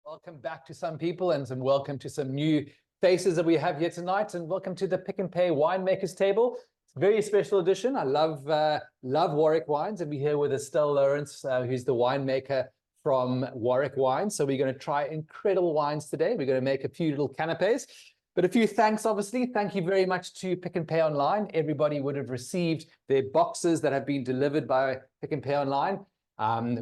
Welcome back to some people and welcome to some new faces that we have here tonight, and welcome to the Pick and Pay Winemakers Table. It's a very special edition. I love Warwick Wines, and we're here with Estelle Lourens, who's the winemaker from Warwick Wines. So we're going to try incredible wines today. We're going to make a few little canapes. But a few thanks, obviously. Thank you very much to Pick and Pay Online. Everybody would have received their boxes that have been delivered by Pick and Pay Online.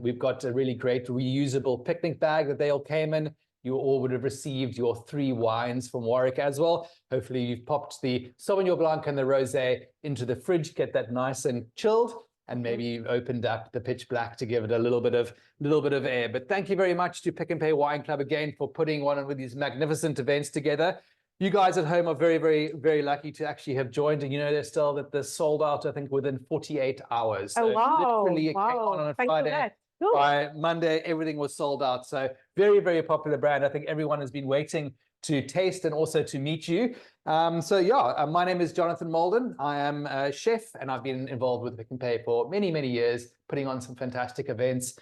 We've got a really great reusable picnic bag that they all came in. You all would have received your 3 wines from Warwick as well. Hopefully you've popped the Sauvignon Blanc and the Rosé into the fridge, get that nice and chilled, and maybe you've opened up the Pitch Black to give it a little bit of air. But thank you very much to Pick and Pay Wine Club again for putting one of these magnificent events together. You guys at home are very, very, very lucky to actually have joined. And you know, Estelle, that they're sold out, I think, within 48 hours. So wow. Literally, it came on a Friday. Cool. By Monday, everything was sold out. So very, very popular brand. I think everyone has been waiting to taste and also to meet you. My name is Jonathan Moldan. I am a chef, and I've been involved with Pick and Pay for many, many years, putting on some fantastic events,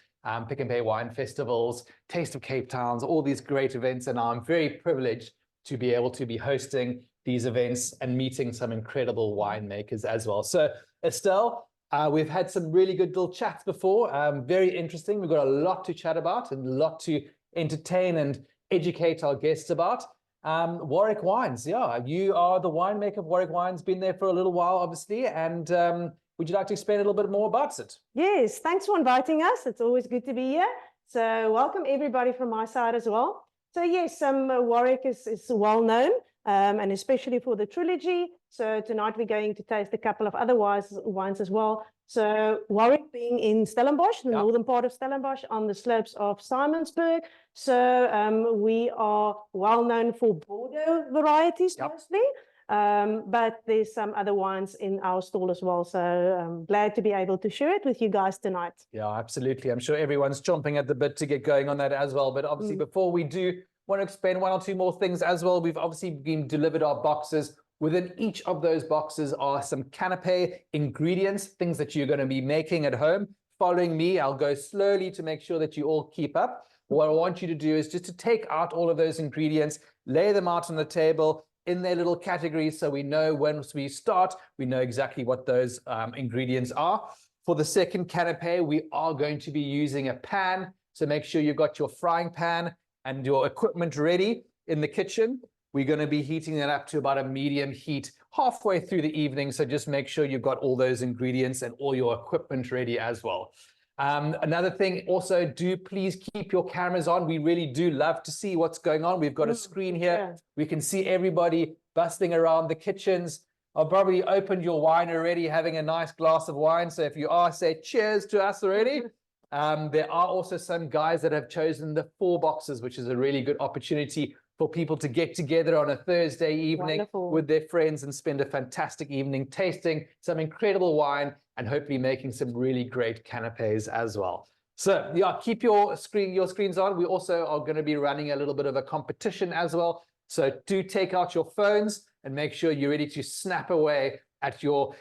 Pick and Pay wine festivals, Taste of Cape Towns, all these great events. And I'm very privileged to be able to be hosting these events and meeting some incredible winemakers as well. So Estelle, we've had some really good little chats before, very interesting. We've got a lot to chat about and a lot to entertain and educate our guests about. Warwick Wines, yeah, you are the winemaker of Warwick Wines, been there for a little while, obviously, and would you like to explain a little bit more about it? Yes, thanks for inviting us. It's always good to be here. So welcome everybody from my side as well. So yes, Warwick is well known, and especially for the trilogy. So tonight we're going to taste a couple of other wines as well. So Warwick being in Stellenbosch, the northern part of Stellenbosch, on the slopes of Simonsburg. So we are well known for Bordeaux varieties mostly, but there's some other wines in our stall as well. So I'm glad to be able to share it with you guys tonight. Yeah, absolutely. I'm sure everyone's chomping at the bit to get going on that as well. But obviously, before we do, want to explain 1 or 2 more things as well. We've obviously been delivered our boxes. Within each of those boxes are some canapé ingredients, things that you're going to be making at home. Following me, I'll go slowly to make sure that you all keep up. What I want you to do is just to take out all of those ingredients, lay them out on the table in their little categories, so we know once we start, we know exactly what those ingredients are. For the second canapé, we are going to be using a pan, so make sure you've got your frying pan and your equipment ready in the kitchen. We're going to be heating that up to about a medium heat halfway through the evening, so just make sure you've got all those ingredients and all your equipment ready as well. Another thing, also, do please keep your cameras on. We really do love to see what's going on. We've got a screen here. We can see everybody bustling around the kitchens. I've probably opened your wine already, having a nice glass of wine. So if you are, say cheers to us already. There are also some guys that have chosen the 4 boxes, which is a really good opportunity for people to get together on a Thursday evening with their friends and spend a fantastic evening tasting some incredible wine and hopefully making some really great canapes as well. So yeah, keep your screens on. We also are going to be running a little bit of a competition as well. So do take out your phones and make sure you're ready to snap away at your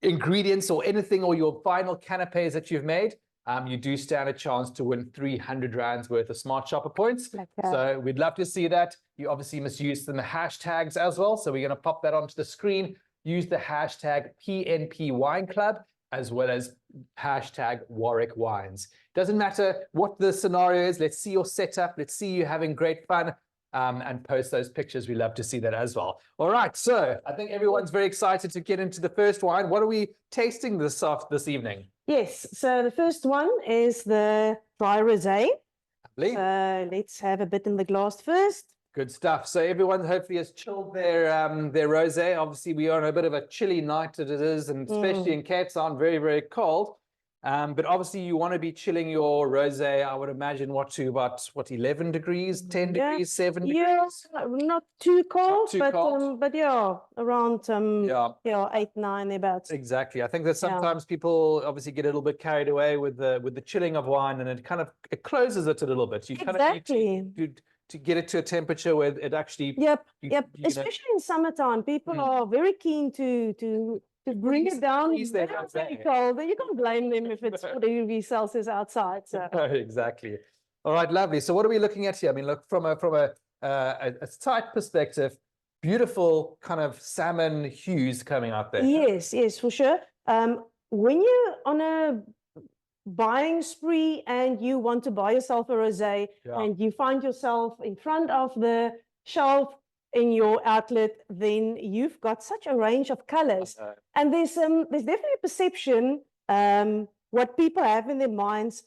ingredients or anything, or your final canapes that you've made. You do stand a chance to win 300 Rands worth of Smart Shopper points. So we'd love to see that. You obviously must use some hashtags as well. So we're going to pop that onto the screen. Use the hashtag PNP Wine Club as well as hashtag Warwick Wines. Doesn't matter what the scenario is. Let's see your setup. Let's see you having great fun. And post those pictures. We love to see that as well. All right, so I think everyone's very excited to get into the first wine. What are we tasting this evening? Yes, so the first one is the dry rosé. Lovely. So let's have a bit in the glass first. Good stuff. So everyone hopefully has chilled their rosé. Obviously, we are on a bit of a chilly night as it is, and especially in Cape Town, very, very cold. But obviously, you want to be chilling your rosé, I would imagine, about 11 degrees, 10 degrees, 7 degrees? Yeah, not too cold, but yeah, around 8, 9 thereabouts. Exactly. I think that sometimes people obviously get a little bit carried away with the chilling of wine, and it closes it a little bit. You kind of need to get it to a temperature where it actually... Yep. Especially in summertime, people are very keen to bring it down. It's very cold. You can't blame them if it's 40 degrees Celsius outside. So. Exactly. All right, lovely. So what are we looking at here? I mean, look, from a tight perspective, beautiful kind of salmon hues coming out there. Yes, yes, for sure. When you're on a buying spree and you want to buy yourself a rosé and you find yourself in front of the shelf in your outlet, then you've got such a range of colors. And there's definitely a perception, what people have in their minds,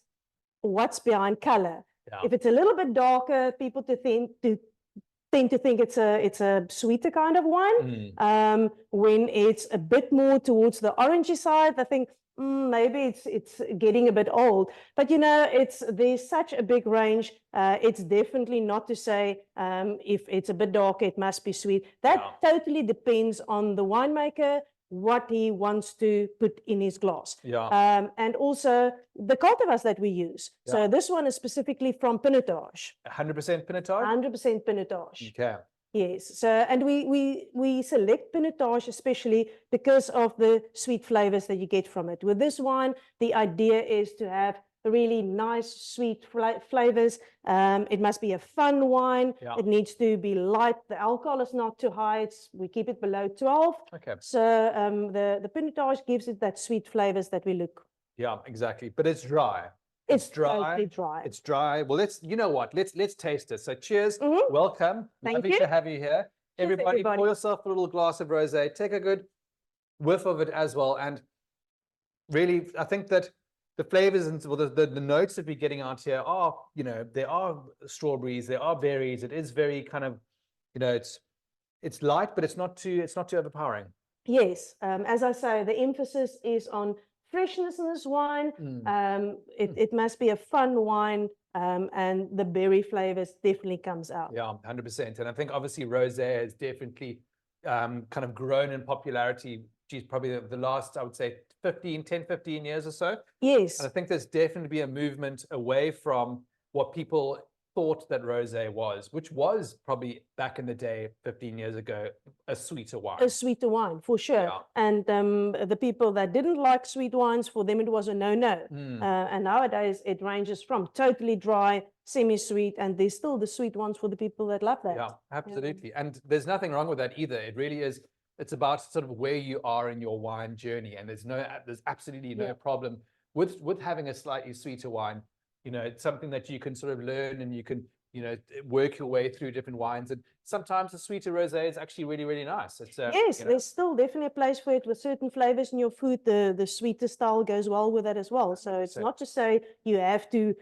what's behind color. If it's a little bit darker, people tend to think it's a sweeter kind of wine. When it's a bit more towards the orangey side, I think maybe it's getting a bit old. But you know, there's such a big range. It's definitely not to say if it's a bit darker, it must be sweet. That totally depends on the winemaker, what he wants to put in his glass. And also the cultivars that we use. So this one is specifically from Pinotage. 100% Pinotage? 100% Pinotage. Okay. Yes. So, and we select Pinotage especially because of the sweet flavors that you get from it. With this wine, the idea is to have really nice, sweet flavors. It must be a fun wine. It needs to be light. The alcohol is not too high. We keep it below 12. Okay. So the Pinotage gives it that sweet flavors that we look. Yeah, exactly. But it's dry. It's totally dry. It's dry. Well, you know what? Let's taste it. So cheers. Welcome. Thank Lovely you. to have you here. Everybody, pour yourself a little glass of rosé. Take a good whiff of it as well. And really, I think that the flavors and the notes that we're getting out here are, you know, there are strawberries, there are berries. It is very kind of, you know, it's light, but it's not too overpowering. Yes. As I say, the emphasis is on freshness in this wine. It must be a fun wine, and the berry flavors definitely comes out. Yeah, 100%. And I think obviously rosé has definitely kind of grown in popularity. Geez, probably the last, I would say, 10, 15 years or so. Yes. And I think there's definitely a movement away from what people thought that rosé was, which was probably back in the day, 15 years ago, a sweeter wine. A sweeter wine, for sure. And the people that didn't like sweet wines, for them it was a no-no. And nowadays it ranges from totally dry, semi-sweet, and there's still the sweet ones for the people that love that. Yeah, absolutely. And there's nothing wrong with that either. It really is. It's about sort of where you are in your wine journey, and there's absolutely no problem with having a slightly sweeter wine. You know, it's something that you can sort of learn, and you can, you know, work your way through different wines. And sometimes a sweeter rosé is actually really, really nice. It's yes, you know, there's still definitely a place for it with certain flavors in your food. The sweeter style goes well with that as well. So it's not to say you have to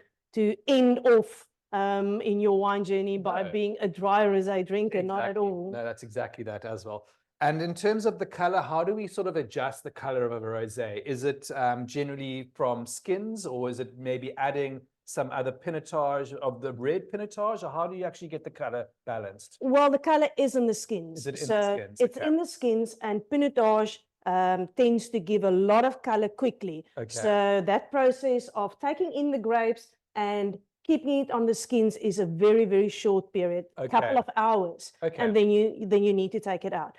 end off in your wine journey by being a dry rosé drinker. Not at all. No, that's exactly that as well. And in terms of the color, how do we sort of adjust the color of a rosé? Is it generally from skins, or is it maybe adding some other pinotage of the red pinotage, or how do you actually get the color balanced? Well, the color is in the skins. Is it in the skins? It's in the skins, and pinotage tends to give a lot of color quickly. So that process of taking in the grapes and keeping it on the skins is a very, very short period, a couple of hours, and then you need to take it out.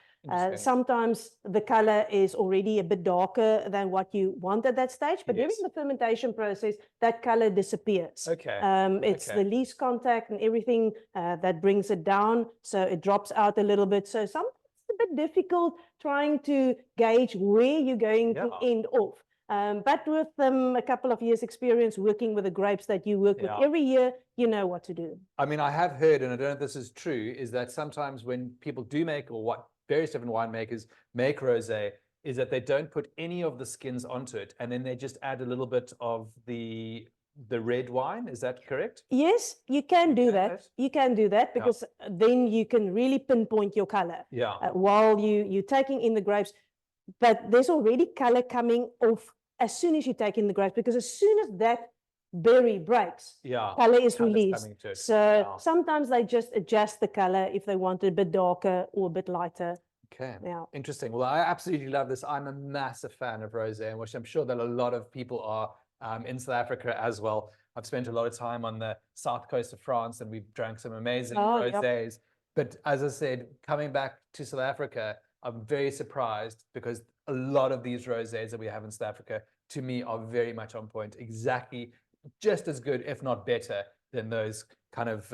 Sometimes the color is already a bit darker than what you want at that stage, but during the fermentation process, that color disappears. It's the least contact and everything that brings it down, so it drops out a little bit. So sometimes it's a bit difficult trying to gauge where you're going to end off. But with a couple of years experience working with the grapes that you work with every year, you know what to do. I mean, I have heard, and I don't know if this is true, is that sometimes when people do make, or what various different winemakers make rosé, is that they don't put any of the skins onto it, and then they just add a little bit of the red wine. Is that correct? Yes, you can do that. You can do that because then you can really pinpoint your color while you're taking in the grapes. But there's already color coming off as soon as you take in the grapes, because as soon as that berry breaks, color is released. So sometimes they just adjust the color if they want it a bit darker or a bit lighter. Okay, interesting. Well, I absolutely love this. I'm a massive fan of rosé, which I'm sure that a lot of people are in South Africa as well. I've spent a lot of time on the south coast of France, and we've drank some amazing rosés. But as I said, coming back to South Africa, I'm very surprised, because a lot of these rosés that we have in South Africa, to me, are very much on point, exactly just as good, if not better, then those kind of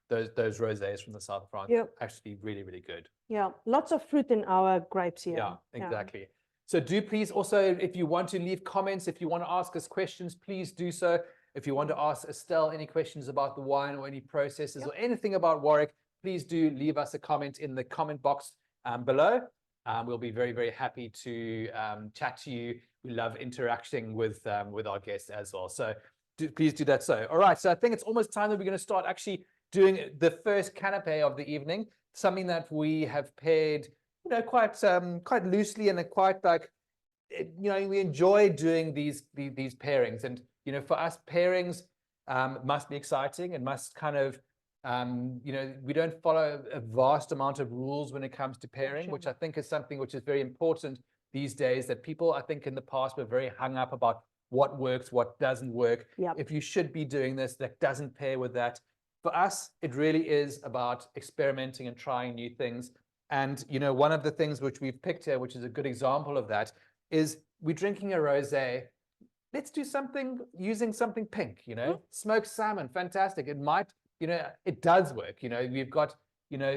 those rosés from the south of France Yep. actually really, really good. Yeah, lots of fruit in our grapes here. Yeah, exactly. So do please also, if you want to leave comments, if you want to ask us questions, please do so. If you want to ask Estelle any questions about the wine or any processes or anything about Warwick, please do leave us a comment in the comment box below. We'll be very, very happy to chat to you. We love interacting with our guests as well. So please do that. So, all right. So I think it's almost time that we're going to start actually doing the first canapé of the evening, something that we have paired, quite loosely and quite like, we enjoy doing these pairings. And, for us, pairings must be exciting and must kind of, we don't follow a vast amount of rules when it comes to pairing, which I think is something which is very important these days, that people, I think in the past were very hung up about what works, what doesn't work. If you should be doing this, that doesn't pair with that. For us, it really is about experimenting and trying new things. And, one of the things which we've picked here, which is a good example of that, is we're drinking a rosé. Let's do something using something pink, smoked salmon, fantastic. It might, it does work. We've got,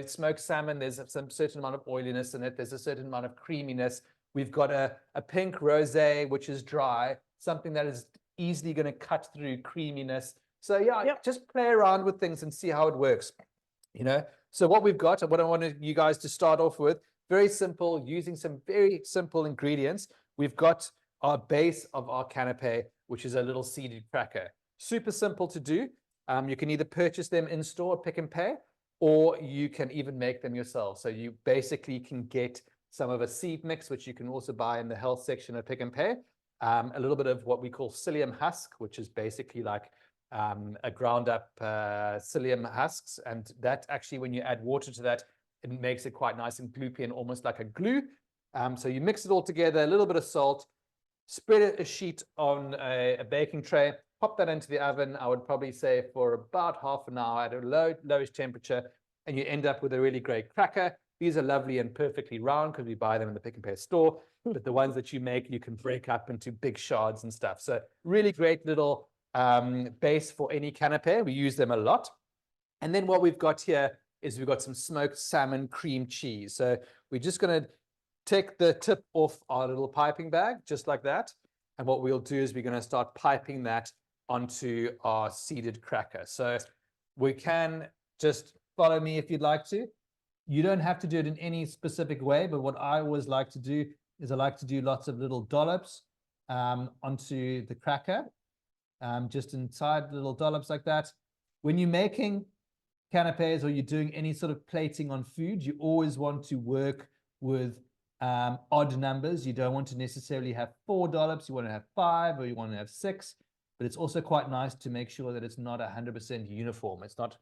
smoked salmon, there's some certain amount of oiliness in it. There's a certain amount of creaminess. We've got a pink rosé, which is dry, something that is easily going to cut through creaminess. So just play around with things and see how it works, So what we've got, and what I want you guys to start off with, very simple, using some very simple ingredients. We've got our base of our canapé, which is a little seeded cracker. Super simple to do. You can either purchase them in store, pick and pay, or you can even make them yourself. So you basically can get some of a seed mix, which you can also buy in the health section of pick and pay. A little bit of what we call psyllium husk, which is basically like a ground up psyllium husks. And that actually, when you add water to that, it makes it quite nice and gloopy and almost like a glue. So you mix it all together, a little bit of salt, spread a sheet on a baking tray, pop that into the oven. I would probably say for about half an hour at a lowish temperature, and you end up with a really great cracker. These are lovely and perfectly round because we buy them in the pick and pay store. But the ones that you make, you can break up into big shards and stuff. So really great little base for any canapé. We use them a lot. And then what we've got here is we've got some smoked salmon cream cheese. So we're just going to take the tip off our little piping bag, just like that. And what we'll do is we're going to start piping that onto our seeded cracker. So we can just follow me if you'd like to. You don't have to do it in any specific way, but what I always like to do is I like to do lots of little dollops onto the cracker, just inside little dollops like that. When you're making canapés or you're doing any sort of plating on food, you always want to work with odd numbers. You don't want to necessarily have 4 dollops. You want to have 5 or you want to have 6. But it's also quite nice to make sure that it's not 100% uniform. It's not,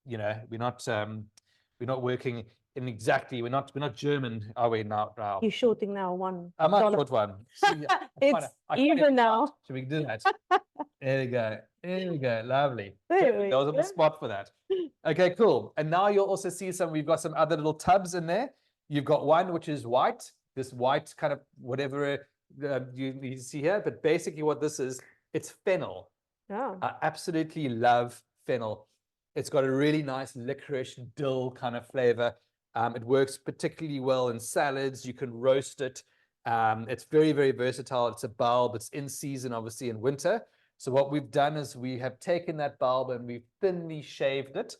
we're not working in exactly. We're not German, are we now? You're shorting now one. I might short one. It's even now. Should we do that? There we go. There we go. Lovely. There we That was on go. the spot for that. Okay, cool. And now you'll also see we've got some other little tubs in there. You've got one which is white, this white kind of whatever you see here. But basically what this is, it's fennel. Yeah. I absolutely love fennel. It's got a really nice licorice dill kind of flavor. It works particularly well in salads. You can roast it. It's very, very versatile. It's a bulb. It's in season, obviously, in winter. So what we've done is we have taken that bulb and we've thinly shaved it.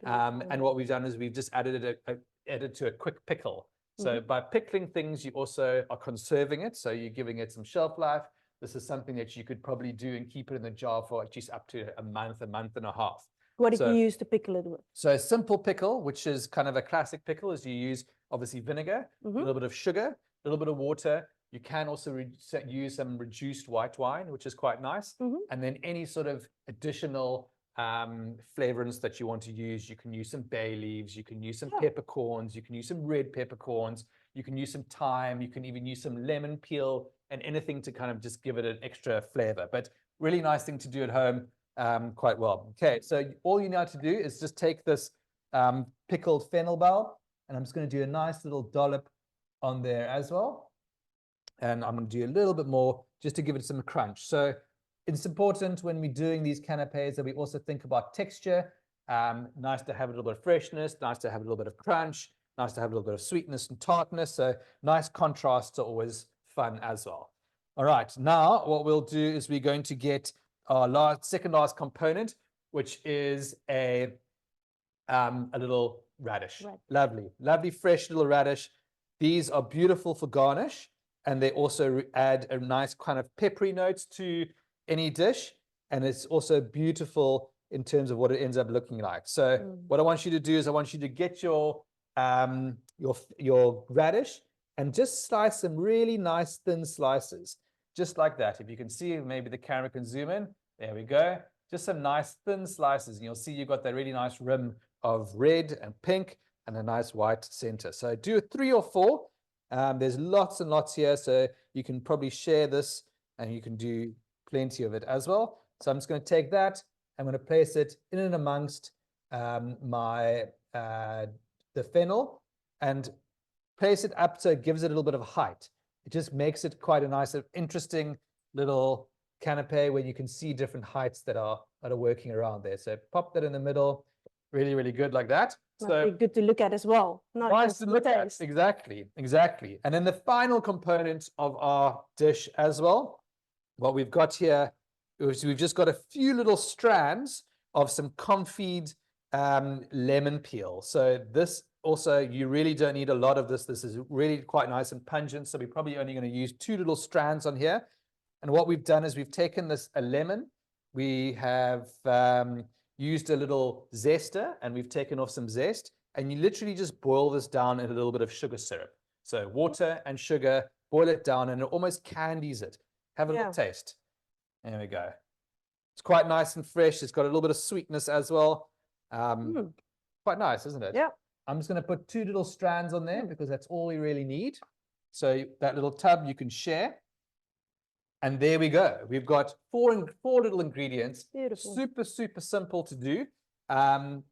And what we've done is we've just added it to a quick pickle. So by pickling things, you also are conserving it. So you're giving it some shelf life. This is something that you could probably do and keep it in the jar for at least up to a month and a half. What did you use to pickle it with? So a simple pickle, which is kind of a classic pickle, is you use obviously vinegar, a little bit of sugar, a little bit of water. You can also use some reduced white wine, which is quite nice. And then any sort of additional flavorants that you want to use. You can use some bay leaves, you can use some peppercorns, you can use some red peppercorns, you can use some thyme, you can even use some lemon peel and anything to kind of just give it an extra flavor. But really nice thing to do at home quite well. Okay, so all you need to do is just take this pickled fennel bulb, and I'm just going to do a nice little dollop on there as well. And I'm going to do a little bit more just to give it some crunch. So it's important when we're doing these canapes that we also think about texture. Nice to have a little bit of freshness, nice to have a little bit of crunch, nice to have a little bit of sweetness and tartness. So nice contrasts are always fun as well. All right, now what we'll do is we're going to get our second last component, which is a little radish. Right. Lovely, lovely fresh little radish. These are beautiful for garnish, and they also add a nice kind of peppery notes to any dish, and it's also beautiful in terms of what it ends up looking like. So what I want you to do is I want you to get your radish and just slice some really nice thin slices, just like that. If you can see, maybe the camera can zoom in. There we go. Just some nice thin slices, and you'll see you've got that really nice rim of red and pink and a nice white center. So do 3 or 4. There's lots and lots here, so you can probably share this and you can do plenty of it as well. So I'm just going to take that. I'm going to place it in and amongst the fennel and place it up so it gives it a little bit of height. It just makes it quite a nice, interesting little canapé where you can see different heights that are working around there. So pop that in the middle, really, really good like that. So good to look at as well. Nice to look at. Exactly, exactly. And then the final component of our dish as well, what we've got here is we've just got a few little strands of some confit lemon peel. So this also, you really don't need a lot of this. This is really quite nice and pungent. So we're probably only going to use 2 little strands on here. And what we've done is we've taken a lemon. We have used a little zester, and we've taken off some zest. And you literally just boil this down in a little bit of sugar syrup. So water and sugar, boil it down, and it almost candies it. Have a little taste. There we go. It's quite nice and fresh. It's got a little bit of sweetness as well. Quite nice, isn't it? Yeah. I'm just going to put 2 little strands on there because that's all we really need. So that little tub you can share. And there we go. We've got 4 little ingredients. Beautiful. Super, super simple to do.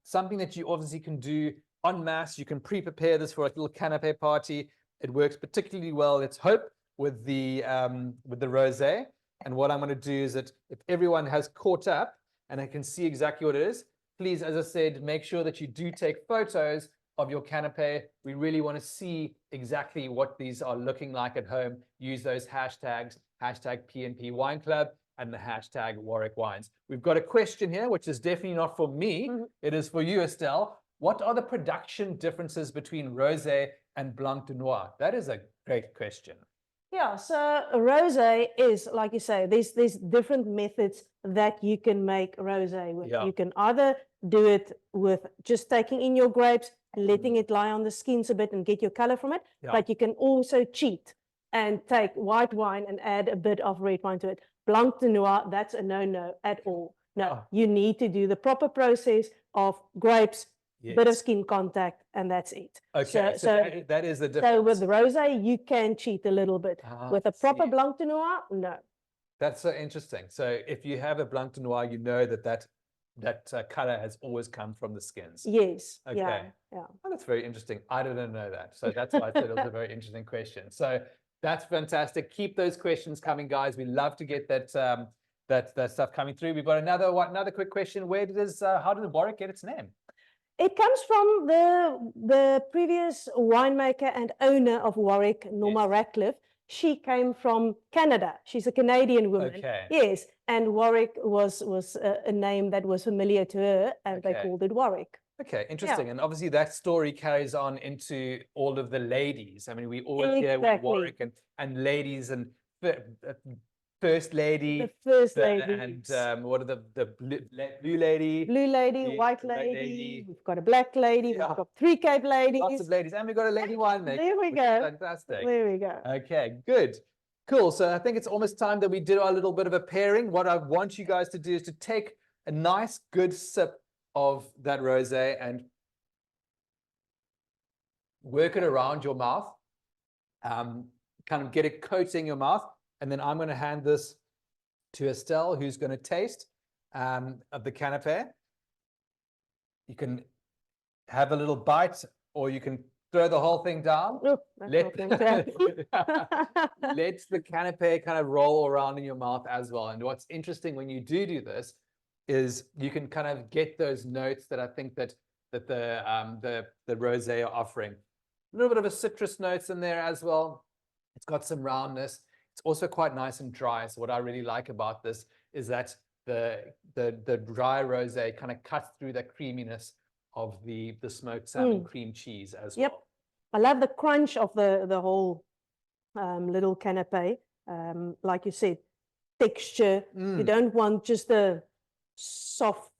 Something that you obviously can do en masse. You can pre-prepare this for a little canapé party. It works particularly well, let's hope, with the rosé. And what I'm going to do is that if everyone has caught up and I can see exactly what it is, please, as I said, make sure that you do take photos of your canapé. We really want to see exactly what these are looking like at home. Use those hashtags, hashtag P&P Wine Club and the hashtag Warwick Wines. We've got a question here, which is definitely not for me. It is for you, Estelle. What are the production differences between rosé and Blanc de Noir? That is a great question. Yeah, so rosé is, like you say, there's different methods that you can make rosé with. You can either do it with just taking in your grapes, letting it lie on the skins a bit and get your color from it. But you can also cheat and take white wine and add a bit of red wine to it. Blanc de Noir, that's a no-no at all. No, you need to do the proper process of grapes, bit of skin contact, and that's it. Okay, so that is the difference. So with rosé, you can cheat a little bit. With a proper Blanc de Noir, no. That's so interesting. So if you have a Blanc de Noir, you know that color has always come from the skins. Yes. Okay. Yeah. Oh, that's very interesting. I didn't know that. So that's why I said it was a very interesting question. So that's fantastic. Keep those questions coming, guys. We love to get that stuff coming through. We've got another quick question. How did Warwick get its name? It comes from the previous winemaker and owner of Warwick, Norma Ratcliffe. She came from Canada. She's a Canadian woman. Okay. Yes, and Warwick was a name that was familiar to her, and they called it Warwick. Okay, interesting. And obviously that story carries on into all of the ladies. I mean, we always hear Warwick and ladies and First Lady. The First Lady. And what are the blue lady? Blue lady, white lady. We've got a black lady. We've got 3 Cape ladies. Lots of ladies. And we've got a lady winemaker. There we go. Fantastic. There we go. Okay, good. Cool. So I think it's almost time that we did our little bit of a pairing. What I want you guys to do is to take a nice, good sip of that rosé and work it around your mouth. Kind of get it coating your mouth. And then I'm going to hand this to Estelle, who's going to taste of the canapé. You can have a little bite, or you can throw the whole thing down. Oh, that's Let, not fancy. let the canapé kind of roll around in your mouth as well. And what's interesting when you do this is you can kind of get those notes that I think that the rosé are offering. A little bit of a citrus notes in there as well. It's got some roundness. It's also quite nice and dry. So what I really like about this is that the dry rosé kind of cuts through the creaminess of the smoked salmon cream cheese as Yep. well. I love the crunch of the whole little canapé. Like you said, texture. You don't want just the soft,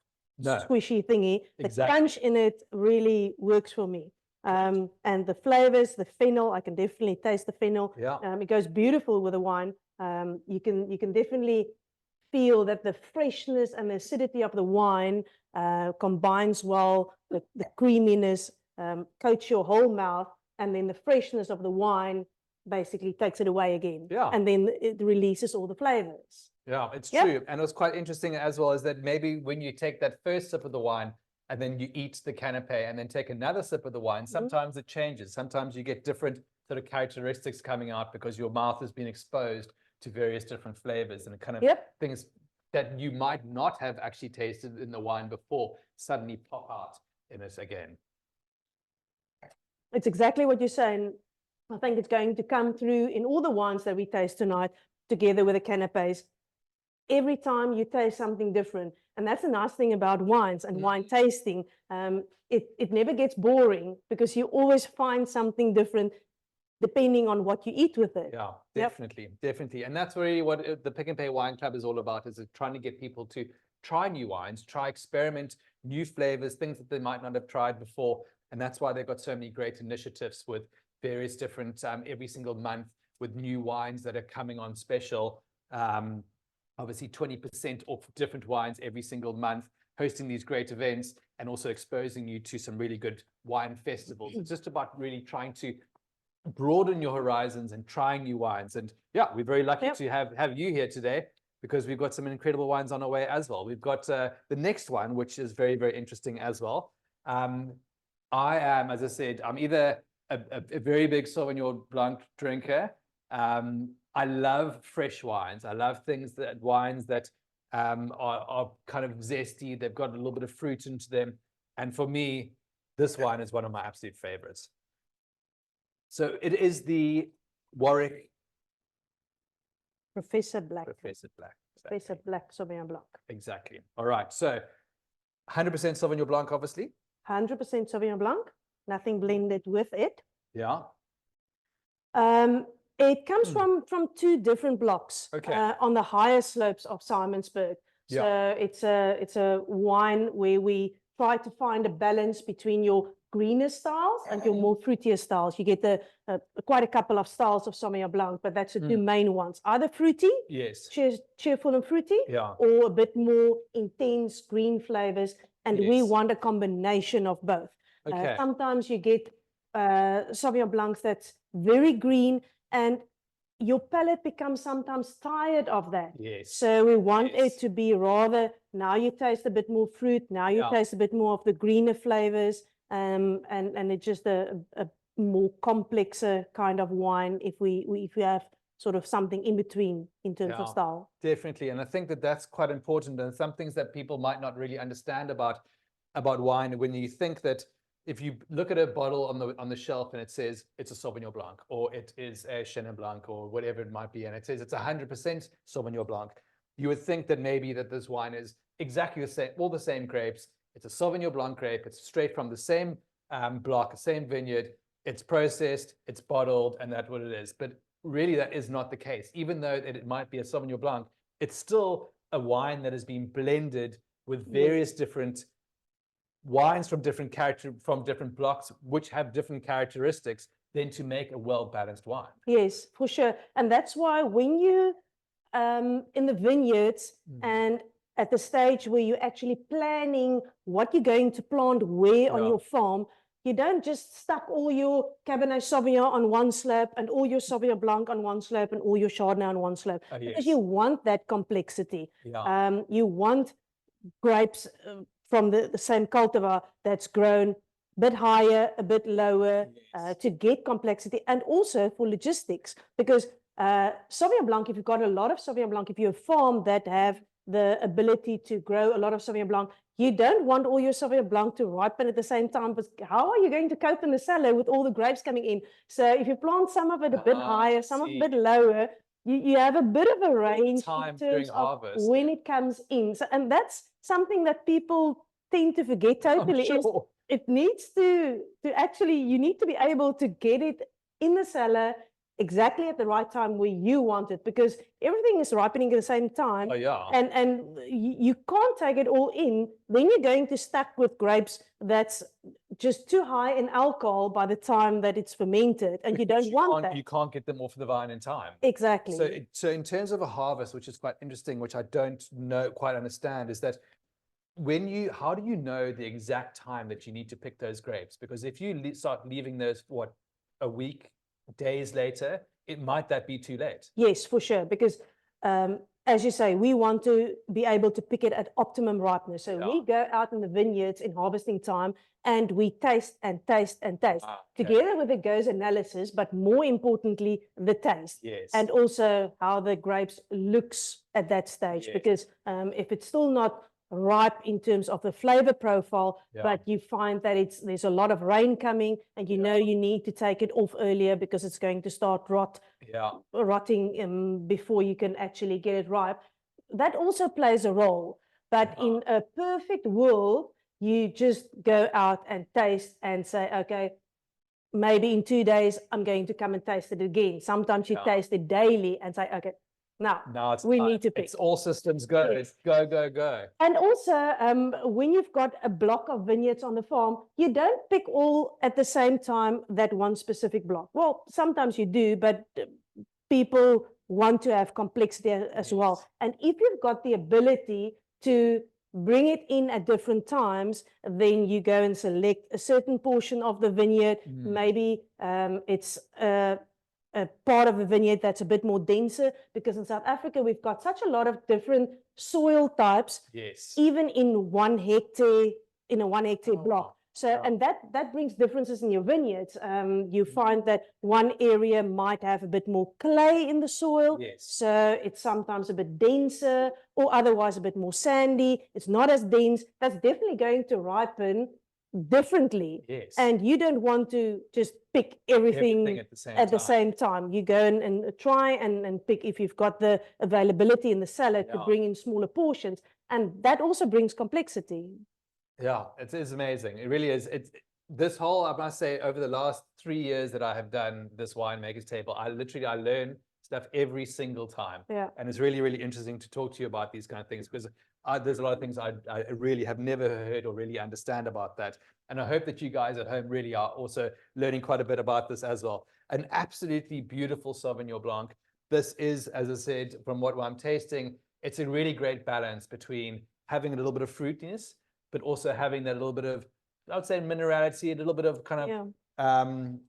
squishy thingy. The crunch in it really works for me. And the flavors, the fennel, I can definitely taste the fennel. Yeah. It goes beautiful with the wine. You can definitely feel that the freshness and the acidity of the wine combines well. The creaminess coats your whole mouth, and then the freshness of the wine basically takes it away again. Yeah. And then it releases all the flavors. Yeah, it's true. And what's quite interesting as well is that maybe when you take that first sip of the wine and then you eat the canapé and then take another sip of the wine, sometimes it changes. Sometimes you get different sort of characteristics coming out because your mouth has been exposed to various different flavors and kind of things that you might not have actually tasted in the wine before suddenly pop out in it again. It's exactly what you're saying. I think it's going to come through in all the wines that we taste tonight, together with the canapés. Every time you taste something different. And that's the nice thing about wines and wine tasting. It never gets boring because you always find something different depending on what you eat with it. Yeah, definitely, definitely. And that's really what the Pick and Pay Wine Club is all about, is trying to get people to try new wines, experiment new flavors, things that they might not have tried before. And that's why they've got so many great initiatives with various different, every single month, with new wines that are coming on special. Obviously 20% off different wines every single month, hosting these great events and also exposing you to some really good wine festivals. It's just about really trying to broaden your horizons and trying new wines. And yeah, we're very lucky to have you here today, because we've got some incredible wines on our way as well. We've got the next one, which is very, very interesting as well. I am, as I said, I'm either a very big Sauvignon Blanc drinker. I love fresh wines. I love wines that are kind of zesty. They've got a little bit of fruit into them. And for me, this wine is one of my absolute favorites. So it is the Warwick Professor Black. Professor Black. Professor Black Sauvignon Blanc. Exactly. All right. So 100% Sauvignon Blanc, obviously. 100% Sauvignon Blanc. Nothing blended with it. Yeah. It comes from two different blocks on the higher slopes of Simonsburg. So it's a wine where we try to find a balance between your greener styles and your more fruitier styles. You get quite a couple of styles of Sauvignon Blanc, but that's the two main ones. Either fruity, cheerful and fruity, or a bit more intense green flavors. And we want a combination of both. Sometimes you get Sauvignon Blancs that's very green, and your palate becomes sometimes tired of that. So we want it to be rather, now you taste a bit more fruit, now you taste a bit more of the greener flavors, and it's just a more complex kind of wine if we have sort of something in between in terms of style. Definitely. And I think that that's quite important, and some things that people might not really understand about wine. When you think that if you look at a bottle on the shelf and it says it's a Sauvignon Blanc, or it is a Chenin Blanc, or whatever it might be, and it says it's 100% Sauvignon Blanc, you would think that maybe that this wine is exactly the same, all the same grapes. It's a Sauvignon Blanc grape. It's straight from the same block, same vineyard. It's processed, it's bottled, and that's what it is. But really, that is not the case. Even though it might be a Sauvignon Blanc, it's still a wine that has been blended with various different wines from different blocks, which have different characteristics, then to make a well-balanced wine. Yes, for sure. And that's why when you in the vineyards and at the stage where you're actually planning what you're going to plant where on your farm, you don't just stuck all your Cabernet Sauvignon on one slope and all your Sauvignon Blanc on one slope and all your Chardonnay on one slope. Because you want that complexity. You want grapes from the same cultivar that's grown bit higher, a bit lower, Yes. to get complexity, and also for logistics. Because Sauvignon Blanc, if you've got a lot of Sauvignon Blanc, if you're a farm that have the ability to grow a lot of Sauvignon Blanc, you don't want all your Sauvignon Blanc to ripen at the same time, but how are you going to cope in the cellar with all the grapes coming in? So if you plant some of it a bit higher, some of it a bit lower, you have a bit of a range in terms of when it comes in. So, and that's something that people tend to forget totally. I'm sure. It needs to actually, you need to be able to get it in the cellar exactly at the right time where you want it, because everything is ripening at the same time. Oh, yeah. And you can't take it all in. Then you're going to stuck with grapes that's just too high in alcohol by the time that it's fermented, and you don't want that. You can't get them off the vine in time. Exactly. So in terms of a harvest, which is quite interesting, which I don't quite understand, is that how do you know the exact time that you need to pick those grapes? Because if you start leaving those, a week, days later, that be too late? Yes, for sure. Because as you say, we want to be able to pick it at optimum ripeness. So we go out in the vineyards in harvesting time and we taste and taste and taste together with the GOES analysis, but more importantly, the taste. Yes. And also how the grapes looks at that stage. Yes. Because if it's still not ripe in terms of the flavor profile, but you find that there's a lot of rain coming, and you know you need to take it off earlier because it's going to start rotting before you can actually get it ripe. That also plays a role. But in a perfect world, you just go out and taste and say, okay, maybe in 2 days I'm going to come and taste it again. Sometimes you taste it daily and say, okay, now we need to pick. It's all systems go. Yes. It's go. And also, when you've got a block of vineyards on the farm, you don't pick all at the same time, that one specific block. Well, sometimes you do, but people want to have complexity as well. And if you've got the ability to bring it in at different times, then you go and select a certain portion of the vineyard. Maybe it's a part of the vineyard that's a bit more denser, because in South Africa we've got such a lot of different soil types. Yes. Even in 1 hectare, in a 1 hectare block. So and that brings differences in your vineyards. You find that one area might have a bit more clay in the soil. Yes. So it's sometimes a bit denser, or otherwise a bit more sandy. It's not as dense. That's definitely going to ripen differently. Yes. And you don't want to just pick everything at the same time. You go and try and pick, if you've got the availability in the cellar, to bring in smaller portions, and that also brings complexity. Yeah, it is amazing. It really is. This whole, I must say, over the last 3 years that I have done this Winemakers Table, I learn stuff every single time. Yeah. And it's really, really interesting to talk to you about these kind of things, because there's a lot of things I really have never heard or really understand about that. And I hope that you guys at home really are also learning quite a bit about this as well. An absolutely beautiful Sauvignon Blanc. This is, as I said, from what I'm tasting, it's a really great balance between having a little bit of fruitiness, but also having that little bit of, I would say, minerality, a little bit of kind of,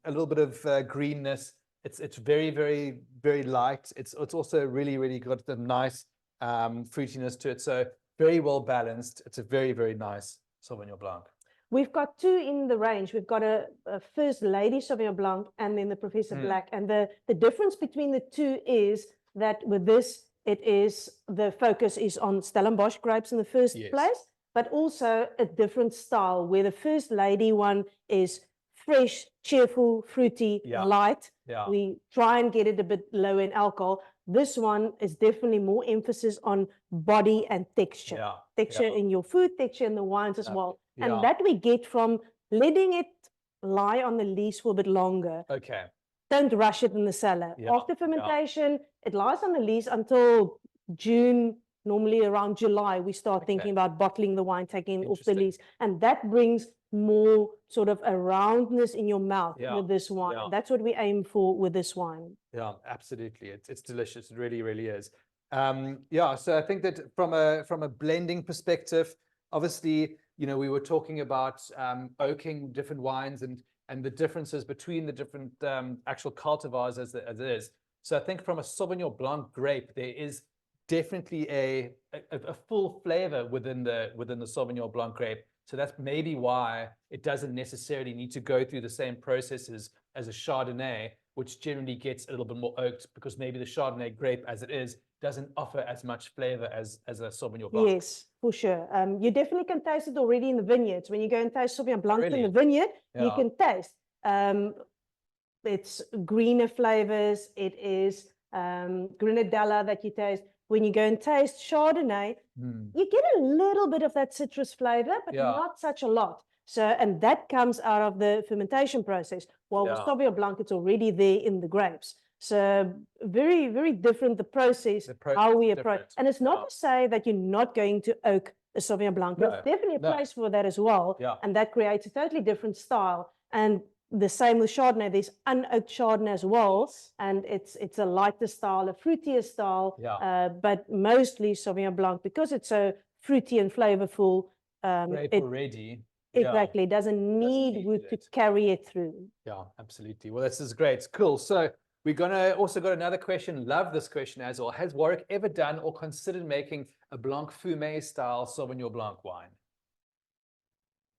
a little bit of greenness. It's very, very, very light. It's also really, really got the nice fruitiness to it. So very well balanced. It's a very, very nice Sauvignon Blanc. We've got two in the range. We've got a First Lady Sauvignon Blanc and then the Professor Black. And the difference between the two is that with this, the focus is on Stellenbosch grapes in the first place, but also a different style, where the First Lady one is fresh, cheerful, fruity, light. We try and get it a bit low in alcohol. This one is definitely more emphasis on body and texture. Texture in your food, texture in the wines as well. And that we get from letting it lie on the lees for a bit longer. Okay. Don't rush it in the cellar. After fermentation, it lies on the lees until June. Normally around July, we start thinking about bottling the wine, taking it off the lees. And that brings more sort of a roundness in your mouth with this wine. That's what we aim for with this wine. Yeah, absolutely. It's delicious. It really, really is. So I think that from a blending perspective, obviously, we were talking about oaking different wines and the differences between the different actual cultivars as it is. So I think from a Sauvignon Blanc grape, there is definitely a full flavor within the Sauvignon Blanc grape. So that's maybe why it doesn't necessarily need to go through the same processes as a Chardonnay, which generally gets a little bit more oaked, because maybe the Chardonnay grape as it is doesn't offer as much flavor as a Sauvignon Blanc. Yes, for sure. You definitely can taste it already in the vineyards. When you go and taste Sauvignon Blanc in the vineyard, you can taste. It's greener flavors. It is Grenadella that you taste. When you go and taste Chardonnay, you get a little bit of that citrus flavor, but not such a lot. So, and that comes out of the fermentation process. While with Sauvignon Blanc, it's already there in the grapes. So very, very different, the process, how we approach. And it's not to say that you're not going to oak a Sauvignon Blanc. There's definitely a place for that as well. And that creates a totally different style. And the same with Chardonnay. There's unoaked Chardonnay as well. And it's a lighter style, a fruitier style. But mostly Sauvignon Blanc, because it's so fruity and flavorful. Grape already. Exactly. Doesn't need wood to carry it through. Yeah, absolutely. Well, this is great. It's cool. So we're going to also got another question. Love this question as well. Has Warwick ever done or considered making a Blanc Fumé style Sauvignon Blanc wine?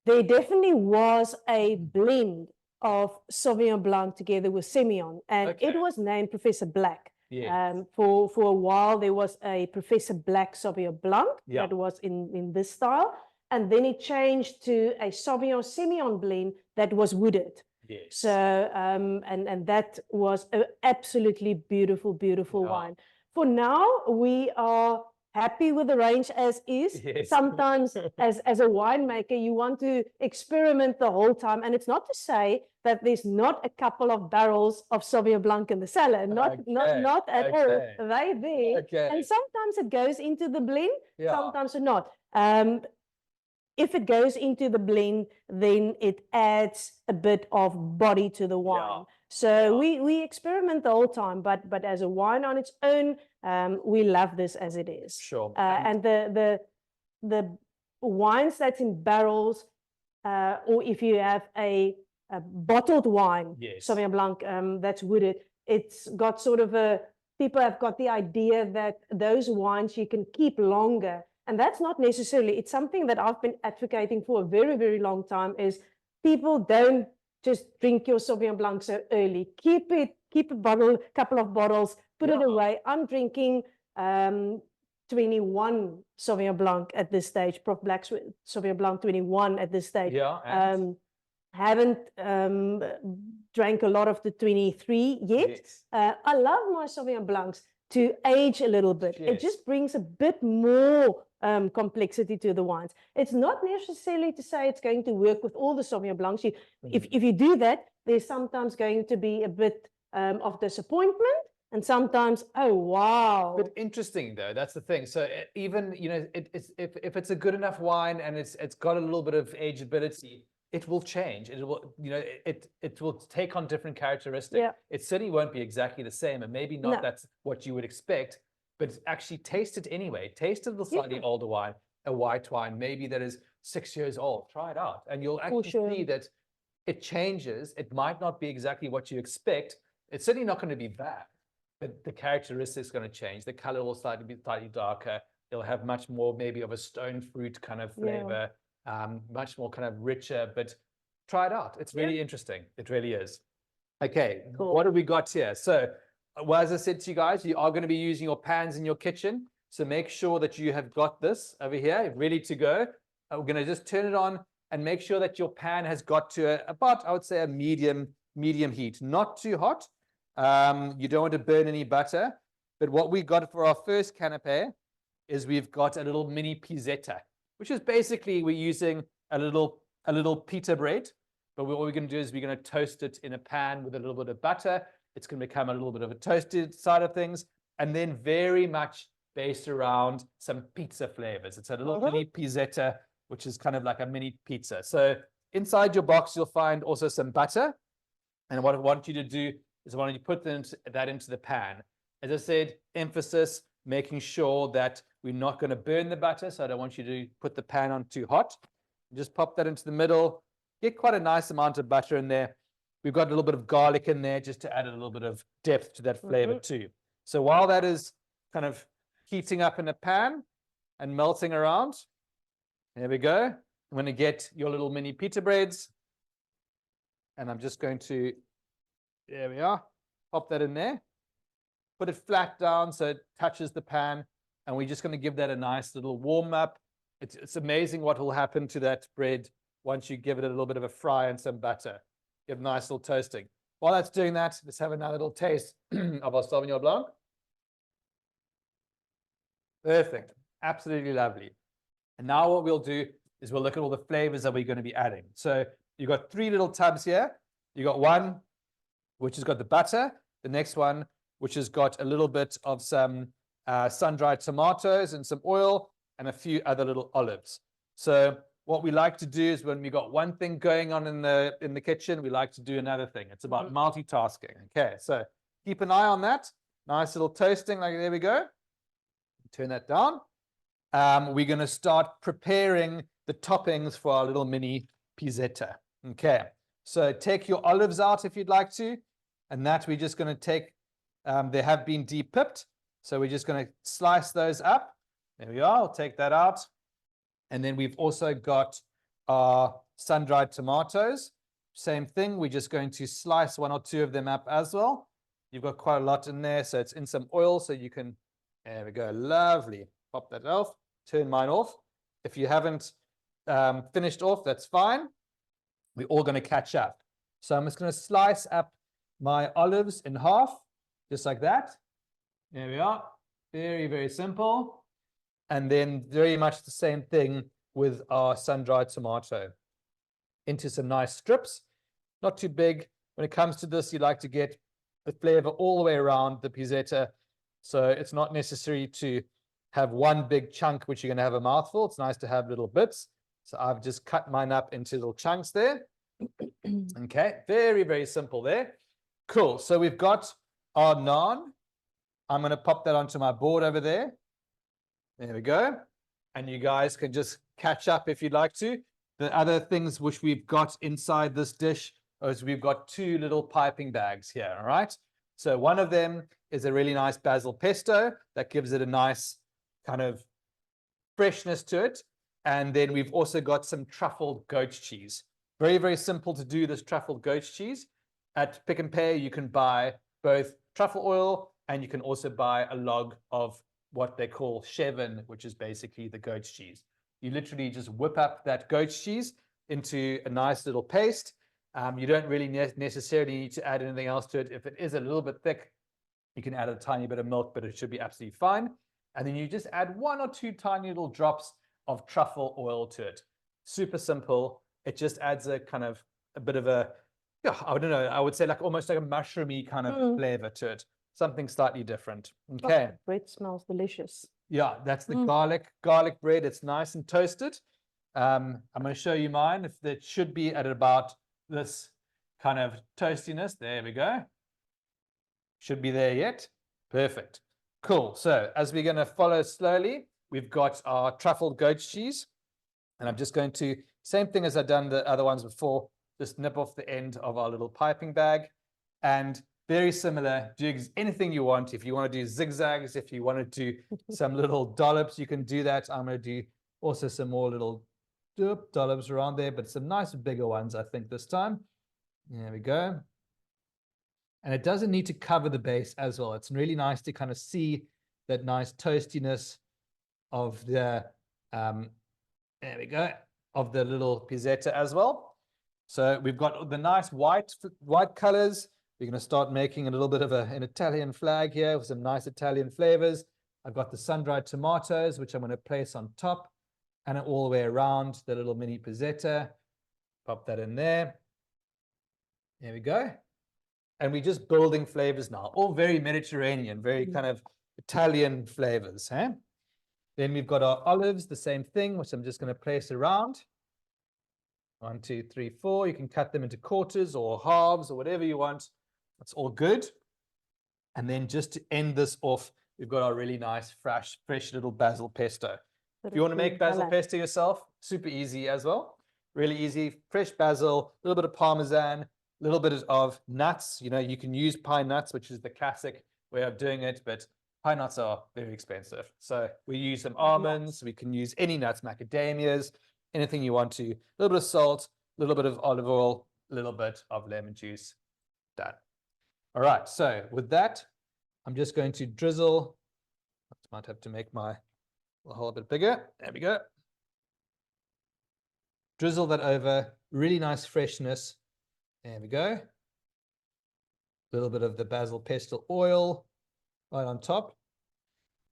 There definitely was a blend of Sauvignon Blanc together with Semillon, and it was named Professor Black. For a while, there was a Professor Black Sauvignon Blanc that was in this style. And then it changed to a Sauvignon Semillon blend that was wooded. So, and that was an absolutely beautiful, beautiful wine. For now, we are happy with the range as is. Sometimes as a winemaker, you want to experiment the whole time. And it's not to say that there's not a couple of barrels of Sauvignon Blanc in the cellar. Not at all. They're there. And sometimes it goes into the blend, sometimes not. If it goes into the blend, then it adds a bit of body to the wine. So we experiment the whole time, but as a wine on its own, we love this as it is. And the wines that's in barrels, or if you have a bottled wine, Sauvignon Blanc, that's wooded, it's got sort of people have got the idea that those wines you can keep longer. And that's not necessarily, it's something that I've been advocating for a very, very long time, is people don't just drink your Sauvignon Blanc so early. Keep a bottle, couple of bottles, put it away. I'm drinking 21 Sauvignon Blanc at this stage, Prof. Black Sauvignon Blanc 21 at this stage. Haven't drank a lot of the 23 yet. I love my Sauvignon Blancs to age a little bit. It just brings a bit more complexity to the wines. It's not necessarily to say it's going to work with all the Sauvignon Blancs. If you do that, there's sometimes going to be a bit of disappointment, and sometimes, oh wow. But interesting though, that's the thing. So even, you know, if it's a good enough wine and it's got a little bit of ageability, it will change. It will, you know, it will take on different characteristics. It certainly won't be exactly the same, and maybe not that's what you would expect, but actually taste it anyway. Taste a little slightly older wine, a white wine, maybe that is 6 years old. Try it out, and you'll actually see that it changes. It might not be exactly what you expect. It's certainly not going to be bad, but the characteristics are going to change. The color will be slightly darker. It'll have much more maybe of a stone fruit kind of flavor. Much more kind of richer, but try it out. It's really interesting. It really is. Okay, what have we got here? So, well, as I said to you guys, you are going to be using your pans in your kitchen. So make sure that you have got this over here ready to go. We're going to just turn it on and make sure that your pan has got to about, I would say, a medium heat, not too hot. You don't want to burn any butter. But what we got for our first canapé is we've got a little mini pizzetta, which is basically we're using a little pita bread, but what we're going to do is we're going to toast it in a pan with a little bit of butter. It's going to become a little bit of a toasted side of things, and then very much based around some pizza flavors. It's a little mini pizzetta, which is kind of like a mini pizza. So inside your box, you'll find also some butter. And what I want you to do is I want you to put that into the pan. As I said, emphasis, making sure that we're not going to burn the butter, so I don't want you to put the pan on too hot. Just pop that into the middle. Get quite a nice amount of butter in there. We've got a little bit of garlic in there just to add a little bit of depth to that flavor too. So while that is kind of heating up in the pan and melting around, there we go. I'm going to get your little mini pita breads. And I'm just going to, there we are, pop that in there. Put it flat down so it touches the pan. And we're just going to give that a nice little warm up. It's amazing what will happen to that bread once you give it a little bit of a fry and some butter. Get a nice little toasting. While that's doing that, let's have another little taste of our Sauvignon Blanc. Perfect. Absolutely lovely. And now what we'll do is we'll look at all the flavors that we're going to be adding. So you've got 3 little tubs here. You got one, which has got the butter. The next one, which has got a little bit of some sun-dried tomatoes and some oil and a few other little olives. So what we like to do is when we got one thing going on in the kitchen, we like to do another thing. It's about multitasking. Okay, so keep an eye on that. Nice little toasting, like there we go. Turn that down. We're going to start preparing the toppings for our little mini pizzetta. Okay, so take your olives out if you'd like to, and that we're just going to take, they have been de-pipped, so we're just going to slice those up. There we are, I'll take that out. And then we've also got our sun-dried tomatoes. Same thing, we're just going to slice 1 or 2 of them up as well. You've got quite a lot in there, so it's in some oil, so you can, there we go, lovely. Pop that off, turn mine off. If you haven't finished off, that's fine. We're all going to catch up. So I'm just going to slice up my olives in half, just like that. There we are. Very, very simple. And then very much the same thing with our sun-dried tomato. Into some nice strips, not too big. When it comes to this, you like to get the flavor all the way around the pizzetta. So it's not necessary to have one big chunk, which you're going to have a mouthful. It's nice to have little bits. So I've just cut mine up into little chunks there. Okay, very, very simple there. Cool. So we've got our naan. I'm going to pop that onto my board over there. There we go. And you guys can just catch up if you'd like to. The other things which we've got inside this dish is we've got 2 little piping bags here, all right? So one of them is a really nice basil pesto that gives it a nice kind of freshness to it. And then we've also got some truffled goat's cheese. Very, very simple to do this truffled goat's cheese. At Pick n Pay, you can buy both truffle oil and you can also buy a log of what they call chevin, which is basically the goat's cheese. You literally just whip up that goat's cheese into a nice little paste. You don't really necessarily need to add anything else to it. If it is a little bit thick, you can add a tiny bit of milk, but it should be absolutely fine. And then you just add 1 or 2 tiny little drops of truffle oil to it. Super simple. It just adds a kind of a bit of a, I don't know, I would say like almost like a mushroomy kind of flavor to it. Something slightly different. Okay. Oh, bread smells delicious. Yeah, that's the garlic bread. It's nice and toasted. I'm going to show you mine. If it should be at about this kind of toastiness. There we go. Should be there yet. Perfect. Cool. So as we're going to follow slowly, we've got our truffled goat's cheese. And I'm just going to, same thing as I've done the other ones before, just nip off the end of our little piping bag. And very similar, do anything you want. If you want to do zigzags, if you want to do some little dollops, you can do that. I'm going to do also some more little dollops around there, but some nice bigger ones, I think, this time. There we go. And it doesn't need to cover the base as well. It's really nice to kind of see that nice toastiness of the, there we go, of the little pizzetta as well. So we've got the nice white colors. We're going to start making a little bit of an Italian flag here with some nice Italian flavors. I've got the sun-dried tomatoes, which I'm going to place on top and all the way around the little mini pizzetta. Pop that in there. There we go. And we're just building flavors now, all very Mediterranean, very kind of Italian flavors. Eh? Then we've got our olives, the same thing, which I'm just going to place around. 1, 2, 3, 4. You can cut them into quarters or halves or whatever you want. That's all good. And then just to end this off, we've got our really nice, fresh little basil pesto. If you want to make basil pesto yourself, super easy as well. Really easy. Fresh basil, a little bit of Parmesan, a little bit of nuts. You know, you can use pine nuts, which is the classic way of doing it, but pine nuts are very expensive. So we use some almonds. We can use any nuts, macadamias. anything you want to. A little bit of salt, a little bit of olive oil, a little bit of lemon juice. Done. All right, so with that, I'm just going to drizzle. I might have to make my hole a bit bigger. There we go. Drizzle that over, really nice freshness. There we go. A little bit of the basil pestle oil right on top.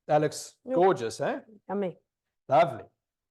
That looks gorgeous, eh? Yummy. Lovely.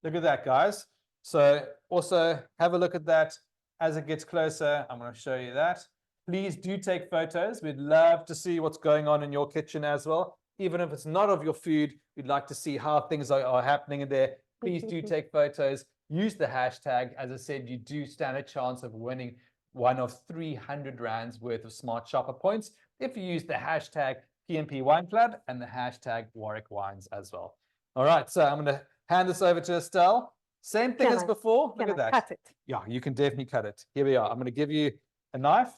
Look at that, guys. So also have a look at that as it gets closer. I'm going to show you that. Please do take photos. We'd love to see what's going on in your kitchen as well. Even if it's not of your food, we'd like to see how things are happening in there. Please do take photos. Use the hashtag. As I said, you do stand a chance of winning one of 300 rands worth of Smart Shopper points if you use the hashtag PNP Wine Club and the hashtag Warwick Wines as well. All right, so I'm going to hand this over to Estelle. Same thing as before. Look at that. Cut it? Yeah, you can definitely cut it. Here we are. I'm going to give you a knife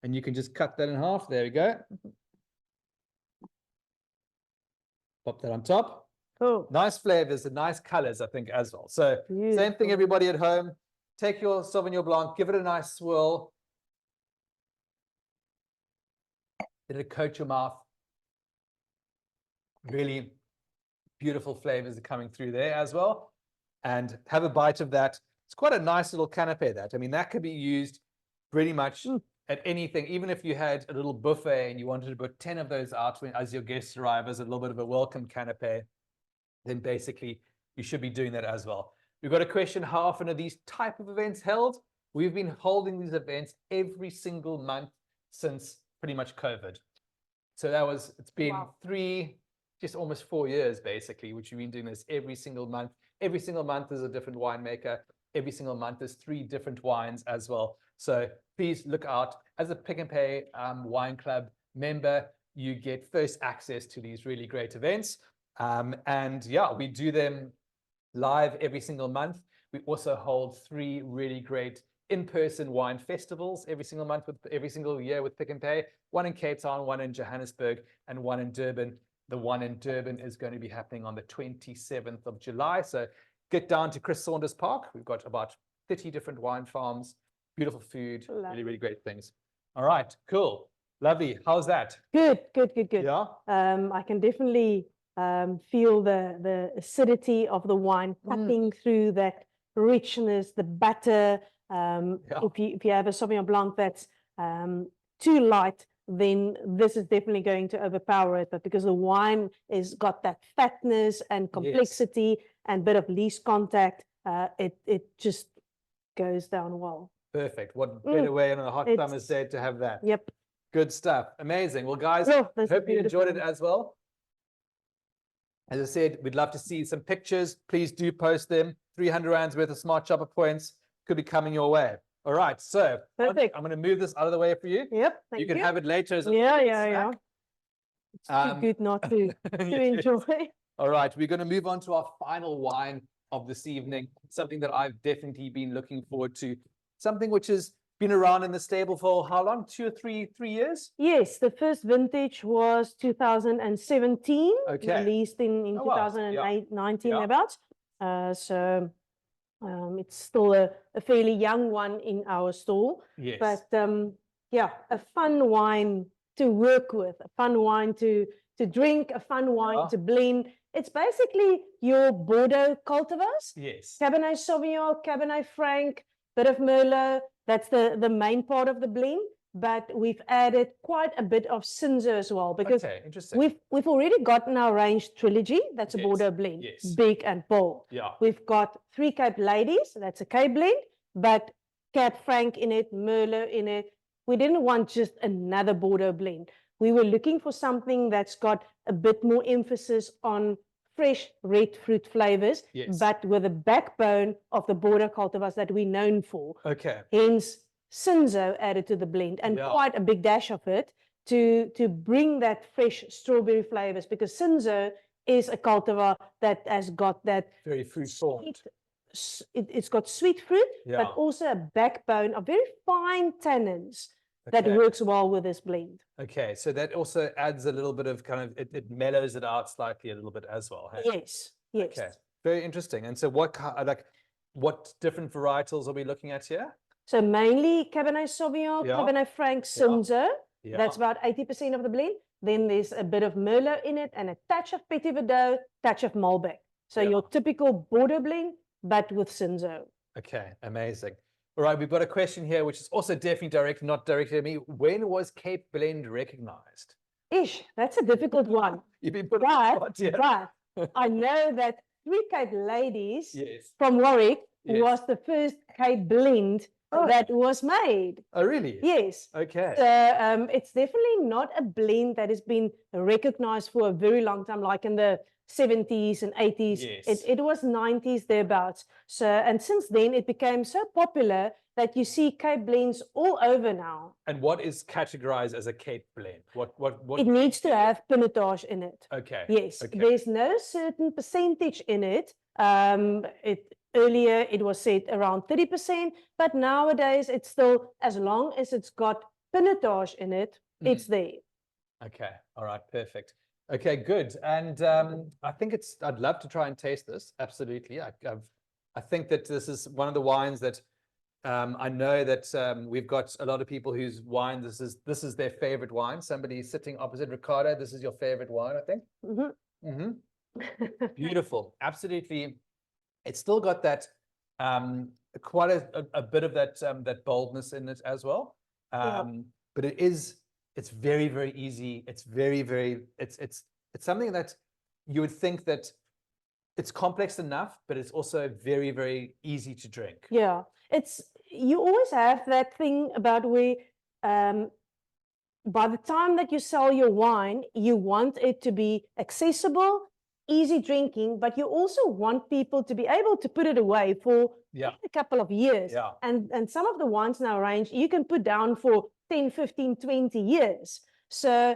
and you can just cut that in half. There we go. Pop that on top. Cool. Nice flavors and nice colors, I think, as well. So same thing, everybody at home. Take your Sauvignon Blanc, give it a nice swirl. Let it coat your mouth. Really beautiful flavors are coming through there as well. And have a bite of that. It's quite a nice little canapé, that. I mean, that could be used pretty much at anything. Even if you had a little buffet and you wanted to put 10 of those out as your guests arrive as a little bit of a welcome canapé, then basically you should be doing that as well. We've got a question: how often are these type of events held? We've been holding these events every single month since pretty much COVID. So it's been just almost 4 years basically, which we've been doing this every single month. Every single month is a different winemaker. Every single month is 3 different wines as well. So please look out. As a Pick and Pay Wine Club member, you get first access to these really great events. And yeah, we do them live every single month. We also hold 3 really great in-person wine festivals every single month, every single year with Pick and Pay. One in Cape Town, one in Johannesburg, and one in Durban. The one in Durban is going to be happening on the 27th of July. So get down to Chris Saunders Park. We've got about 30 different wine farms, beautiful food, really, really great things. All right, cool. Lovely. How's that? Good. Yeah. I can definitely feel the acidity of the wine cutting through that richness, the butter. If you have a Sauvignon Blanc that's too light, then this is definitely going to overpower it. But because the wine is got that fatness and complexity and bit of least contact, it just goes down well. Perfect. What better way on a hot summer's day to have that? Yep. Good stuff. Amazing. Well, guys, hope you enjoyed it as well. As I said, we'd love to see some pictures. Please do post them. 300 rands worth of Smart Shopper points could be coming your way. All right, so perfect. I'm going to move this out of the way for you. Yep. You can have it later as a snack. It's too good not to enjoy. All right, we're going to move on to our final wine of this evening. Something that I've definitely been looking forward to. Something which has been around in the stable for how long? 2 or 3 years? Yes, the first vintage was 2017, released in 2019 about. So it's still a fairly young one in our store. Yes. But yeah, a fun wine to work with, a fun wine to drink, a fun wine to blend. It's basically your Bordeaux cultivars. Yes. Cabernet Sauvignon, Cabernet Franc, bit of Merlot. That's the main part of the blend. But we've added quite a bit of Cinsault as well, because we've already got in our range Trilogy. That's a Bordeaux blend, big and bold. Yeah. We've got 3 Cape Ladies. That's a Cape blend, but Cab Franc in it, Merlot in it. We didn't want just another Bordeaux blend. We were looking for something that's got a bit more emphasis on fresh red fruit flavors, but with a backbone of the Bordeaux cultivars that we're known for. Okay. Hence, Cinsault added to the blend, and quite a big dash of it to bring that fresh strawberry flavors, because Cinsault is a cultivar that has got that very fruit forward. It's got sweet fruit, but also a backbone of very fine tannins that works well with this blend. Okay, so that also adds a little bit of kind of, it mellows it out slightly a little bit as well. Hey? Yes. Okay, very interesting. And so what, like, what different varietals are we looking at here? So mainly Cabernet Sauvignon, Yeah. Cabernet Franc, Cinsault. Yeah. That's about 80% of the blend. Then there's a bit of Merlot in it and a touch of Petit Verdot, touch of Malbec. So Yeah. your typical border blend, but with Cinsault. Okay, amazing. All right, we've got a question here, which is also definitely directed, not directed at me. When was Cape Blend recognized? Ish, that's a difficult one. You've been put on the spot here. But I know that Three Cape Ladies Yes. from Warwick Yes. was the first Cape blend that was made. Oh, really? Yes. Okay. So it's definitely not a blend that has been recognized for a very long time, like in the 70s and 80s. Yes. It was 90s thereabouts. So, and since then it became so popular that you see Cape blends all over now. And what is categorized as a Cape blend? What? It needs to have pinotage in it. Okay. Yes. Okay. There's no certain percentage in it. Earlier it was said around 30%, but nowadays it's still, as long as it's got pinotage in it, it's there. Okay. All right. Perfect. Okay. Good. And I think I'd love to try and taste this. Absolutely. I think that this is one of the wines that I know that we've got a lot of people whose wine this is their favorite wine. Somebody sitting opposite Ricardo. This is your favorite wine, I think. Mm-hmm. Mm-hmm. Beautiful. Absolutely. It's still got that quite a bit of that boldness in it as well. But it's very, very easy. It's very, very it's something that you would think that it's complex enough, but it's also very, very easy to drink. Yeah, you always have that thing about where by the time that you sell your wine, you want it to be accessible, easy drinking, but you also want people to be able to put it away for a couple of years. Yeah. And some of the wines in our range, you can put down for 10, 15, 20 years. So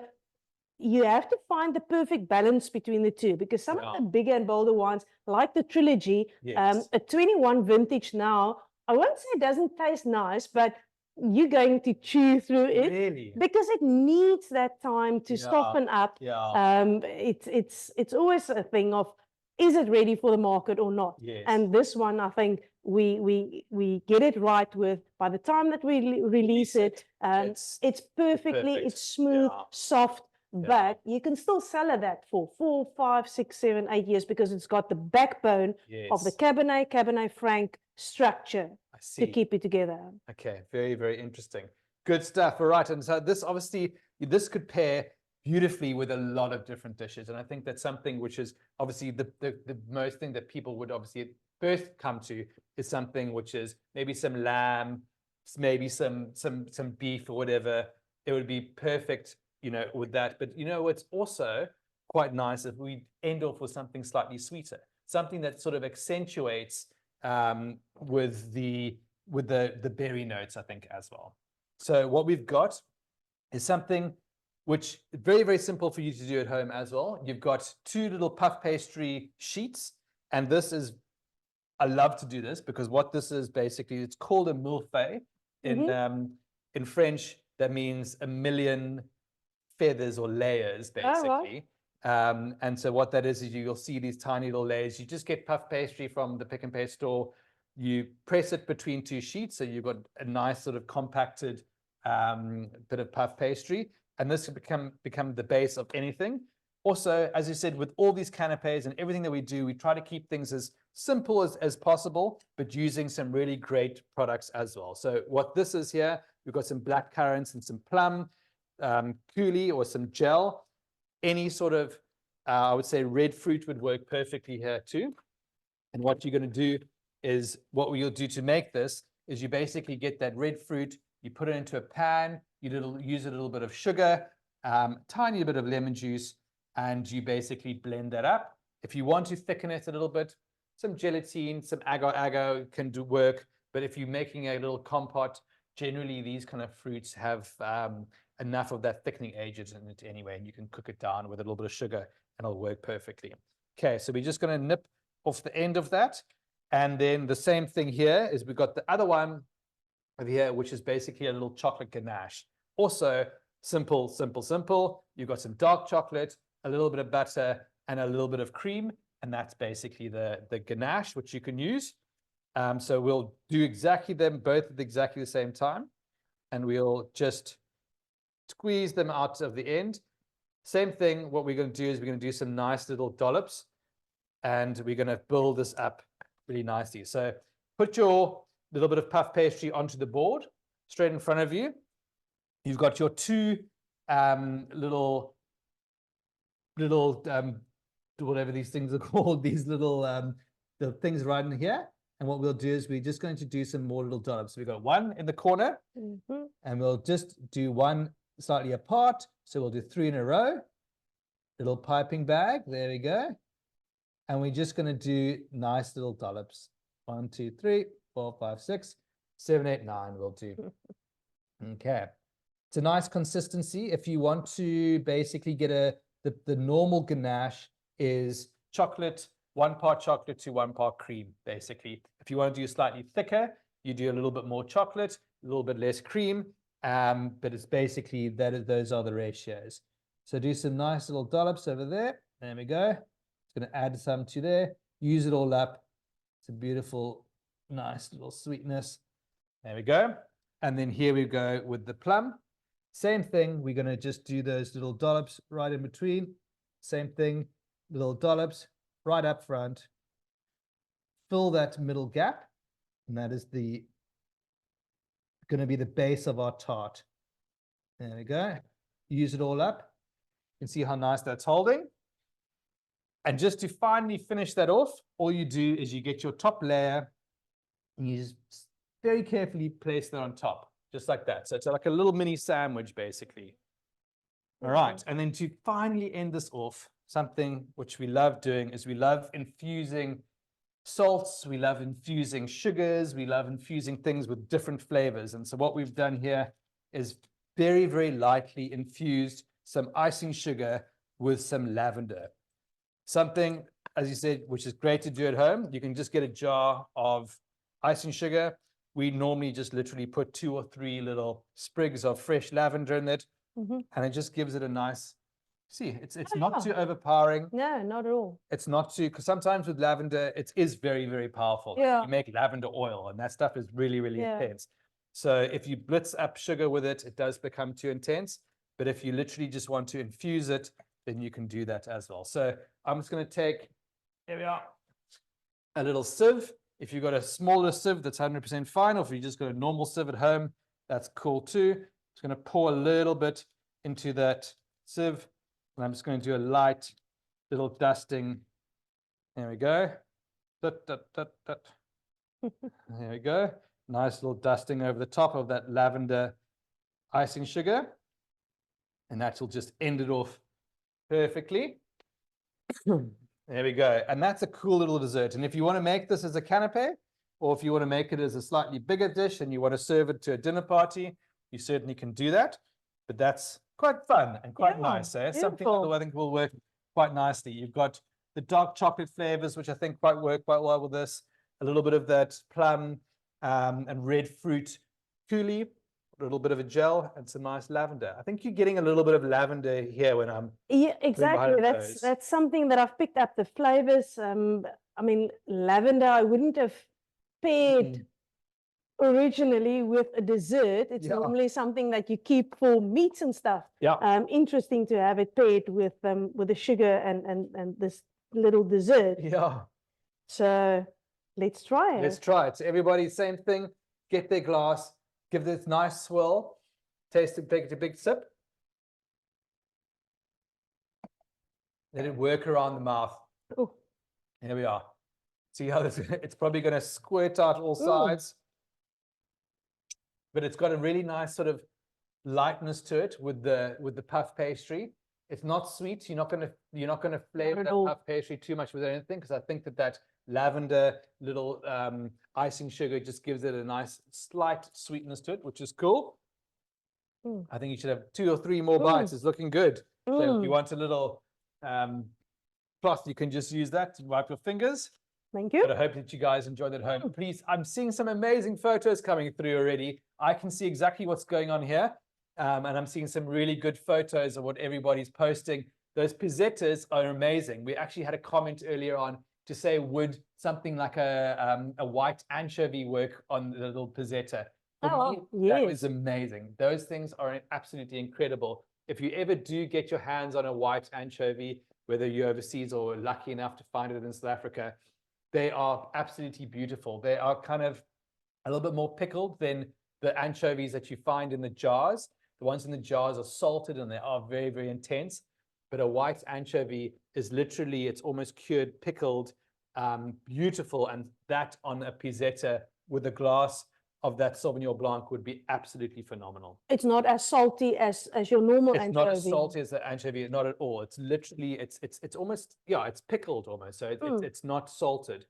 you have to find the perfect balance between the two, because some of the bigger and bolder wines, like the Trilogy, a 21 vintage now, I won't say it doesn't taste nice, but you're going to chew through it. Really? Because it needs that time to soften up. It's always a thing of, is it ready for the market or not? Yes. And this one, I think we get it right with, by the time that we release it, it's perfectly, it's smooth, soft, but you can still cellar that for 4, 5, 6, 7, 8 years, because it's got the backbone of the Cabernet Franc structure to keep it together. Okay, very, very interesting. Good stuff. All right. And so this obviously, this could pair beautifully with a lot of different dishes. And I think that's something which is obviously the most thing that people would obviously first come to is something which is maybe some lamb, maybe some beef or whatever. It would be perfect, with that. But what's also quite nice if we end off with something slightly sweeter, something that sort of accentuates with the berry notes, I think, as well. So what we've got is something which is very, very simple for you to do at home as well. You've got 2 little puff pastry sheets, and this is, I love to do this because what this is basically, it's called a millefeuille. In French, that means a million feathers or layers, basically. And so what that is you'll see these tiny little layers. You just get puff pastry from the pick and pay store. You press it between 2 sheets, so you've got a nice sort of compacted bit of puff pastry, and this can become the base of anything. Also, as you said, with all these canapes and everything that we do, we try to keep things as simple as possible, but using some really great products as well. So what this is here, we've got some black currants and some plum, coulis or some gel. Any sort of, I would say red fruit would work perfectly here too. And what you're going to do is, what you'll do to make this is you basically get that red fruit, you put it into a pan, you use a little bit of sugar, tiny bit of lemon juice, and you basically blend that up. If you want to thicken it a little bit, some gelatine, some agar-agar can do work. But if you're making a little compote, generally these kind of fruits have enough of that thickening agent in it anyway, and you can cook it down with a little bit of sugar and it'll work perfectly. Okay, so we're just going to nip off the end of that. And then the same thing here is we've got the other one over here, which is basically a little chocolate ganache. Also simple, simple, simple. You've got some dark chocolate, a little bit of butter, and a little bit of cream. And that's basically the ganache, which you can use. So we'll do exactly them both at exactly the same time. And we'll just squeeze them out of the end. Same thing, what we're going to do is we're going to do some nice little dollops. And we're going to build this up really nicely. So put your little bit of puff pastry onto the board, straight in front of you. You've got your two little whatever these things are called, these little the things right in here. And what we'll do is we're just going to do some more little dollops. So we've got one in the corner, and we'll just do one slightly apart. So we'll do 3 in a row. Little piping bag. There we go. And we're just going to do nice little dollops. 1, 2, 3, 4, 5, 6, 7, 8, 9 we'll do. Okay. It's a nice consistency. If you want to basically get the normal ganache is chocolate, 1 part chocolate to 1 part cream, basically. If you want to do slightly thicker, you do a little bit more chocolate, a little bit less cream, but it's basically those are the ratios. So do some nice little dollops over there. There we go. It's going to add some to there. Use it all up. It's a beautiful, nice little sweetness. There we go. And then here we go with the plum. Same thing. We're going to just do those little dollops right in between. Same thing. Little dollops right up front. Fill that middle gap. And that is going to be the base of our tart. There we go. Use it all up. You can see how nice that's holding. And just to finally finish that off, all you do is you get your top layer and you just very carefully place that on top, just like that. So it's like a little mini sandwich, basically. All right. And then to finally end this off, something which we love doing is we love infusing salts, we love infusing sugars, we love infusing things with different flavors. And so what we've done here is very, very lightly infused some icing sugar with some lavender. Something, as you said, which is great to do at home. You can just get a jar of icing sugar. We normally just literally put 2 or 3 little sprigs of fresh lavender in it, and it just gives it a nice, see, it's not too overpowering. No, not at all. It's not too, because sometimes with lavender, it is very, very powerful. Yeah. You make lavender oil, and that stuff is really, really intense. So if you blitz up sugar with it, it does become too intense. But if you literally just want to infuse it, then you can do that as well. So I'm just going to take, here we are, a little sieve. If you've got a smaller sieve, that's 100% fine. Or if you just got a normal sieve at home, that's cool too. Just going to pour a little bit into that sieve. And I'm just going to do a light little dusting. There we go. There we go. Nice little dusting over the top of that lavender icing sugar. And that will just end it off perfectly. There we go. And that's a cool little dessert. And if you want to make this as a canapé, or if you want to make it as a slightly bigger dish and you want to serve it to a dinner party, you certainly can do that. But that's quite fun and quite nice. Eh? Something that I think will work quite nicely. You've got the dark chocolate flavors, which I think work quite well with this. A little bit of that plum and red fruit coulis, a little bit of a gel, and some nice lavender. I think you're getting a little bit of lavender here when I'm exactly. That's something that I've picked up, the flavors. I mean, lavender I wouldn't have paired originally with a dessert. It's normally something that you keep for meats and stuff. Interesting to have it paired with the sugar and this little dessert. So let's try it. Let's try it. So everybody, same thing. Get their glass. Give this nice swirl. Taste it, take a big sip. Let it work around the mouth. Oh. Here we are. See how this, it's probably going to squirt out all sides. But it's got a really nice sort of lightness to it with the puff pastry. It's not sweet. You're not going to flavor that puff pastry too much with anything, because I think that lavender little icing sugar just gives it a nice slight sweetness to it, which is cool. I think you should have 2 or 3 more bites. It's looking good. So if you want a little cloth, you can just use that to wipe your fingers. Thank you. But I hope that you guys enjoyed at home. Please, I'm seeing some amazing photos coming through already. I can see exactly what's going on here. And I'm seeing some really good photos of what everybody's posting. Those pizzettas are amazing. We actually had a comment earlier on to say, would something like a white anchovy work on the little pizzetta? For me, that was amazing. Those things are absolutely incredible. If you ever do get your hands on a white anchovy, whether you're overseas or lucky enough to find it in South Africa, they are absolutely beautiful. They are kind of a little bit more pickled than the anchovies that you find in the jars. The ones in the jars are salted and they are very, very intense. But a white anchovy is literally, it's almost cured, pickled, beautiful. And that on a pizzetta with a glass of that Sauvignon Blanc would be absolutely phenomenal. It's not as salty as your normal anchovy. It's not as salty as the anchovy, not at all. It's literally, it's almost, yeah, it's pickled almost. So it's not salted.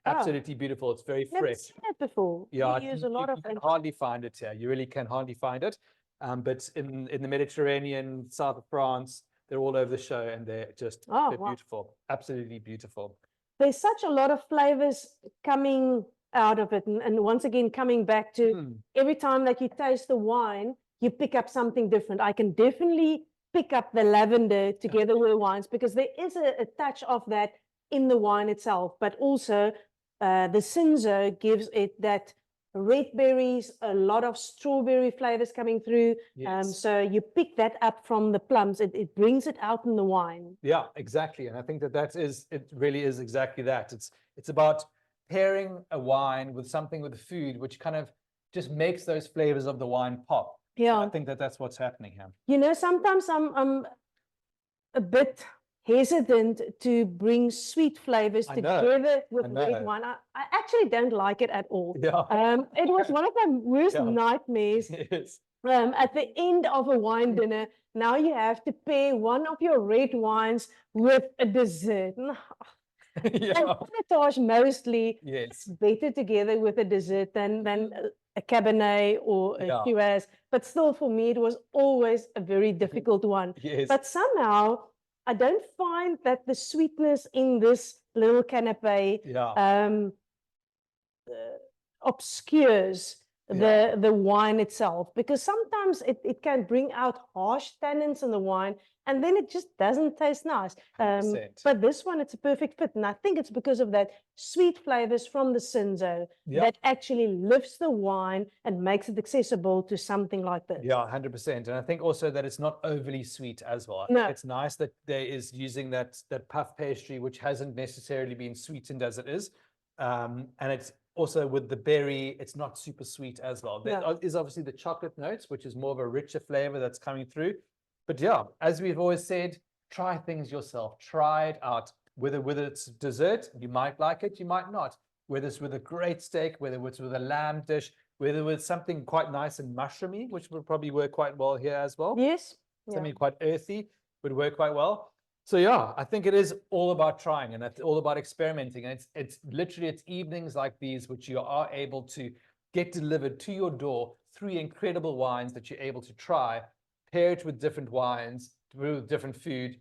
Absolutely beautiful. It's very fresh. Never seen it before. Yeah, we use a lot of. You can hardly find it here. You really can hardly find it. But in the Mediterranean, south of France, they're all over the show, and they're just they're beautiful. Absolutely beautiful. There's such a lot of flavors coming out of it, and once again coming back to every time that you taste the wine, you pick up something different. I can definitely pick up the lavender together with the wines, because there is a touch of that in the wine itself, but also the Cinzo gives it that red berries, a lot of strawberry flavors coming through. So you pick that up from the plums. It brings it out in the wine. Yeah, exactly. And I think it really is exactly that. It's about pairing a wine with something with the food, which kind of just makes those flavors of the wine pop. Yeah, I think that's what's happening here. You know, sometimes I'm a bit hesitant to bring sweet flavors together with red wine. I actually don't like it at all. Yeah. It was one of my worst nightmares. Yes. At the end of a wine dinner, now you have to pair one of your red wines with a dessert. Yeah. And Pinotage mostly, yes, it's better together with a dessert than a Cabernet or a Shiraz. But still, for me, it was always a very difficult one. Yes. But somehow, I don't find that the sweetness in this little canapé obscures the wine itself, because sometimes it can bring out harsh tannins in the wine, and then it just doesn't taste nice. But this one, it's a perfect fit, and I think it's because of that sweet flavors from the Cinzo that actually lifts the wine and makes it accessible to something like this. Yeah, 100%. And I think also that it's not overly sweet as well. I think it's nice that there is using that puff pastry, which hasn't necessarily been sweetened as it is. And it's also with the berry, it's not super sweet as well. There is obviously the chocolate notes, which is more of a richer flavor that's coming through. But yeah, as we've always said, try things yourself. Try it out. Whether it's dessert, you might like it, you might not. Whether it's with a great steak, whether it's with a lamb dish, whether it's something quite nice and mushroomy, which would probably work quite well here as well. Yes. Something quite earthy would work quite well. So yeah, I think it is all about trying, and it's all about experimenting. And it's literally, it's evenings like these which you are able to get delivered to your door, 3 incredible wines that you're able to try, pair it with different wines, with different food,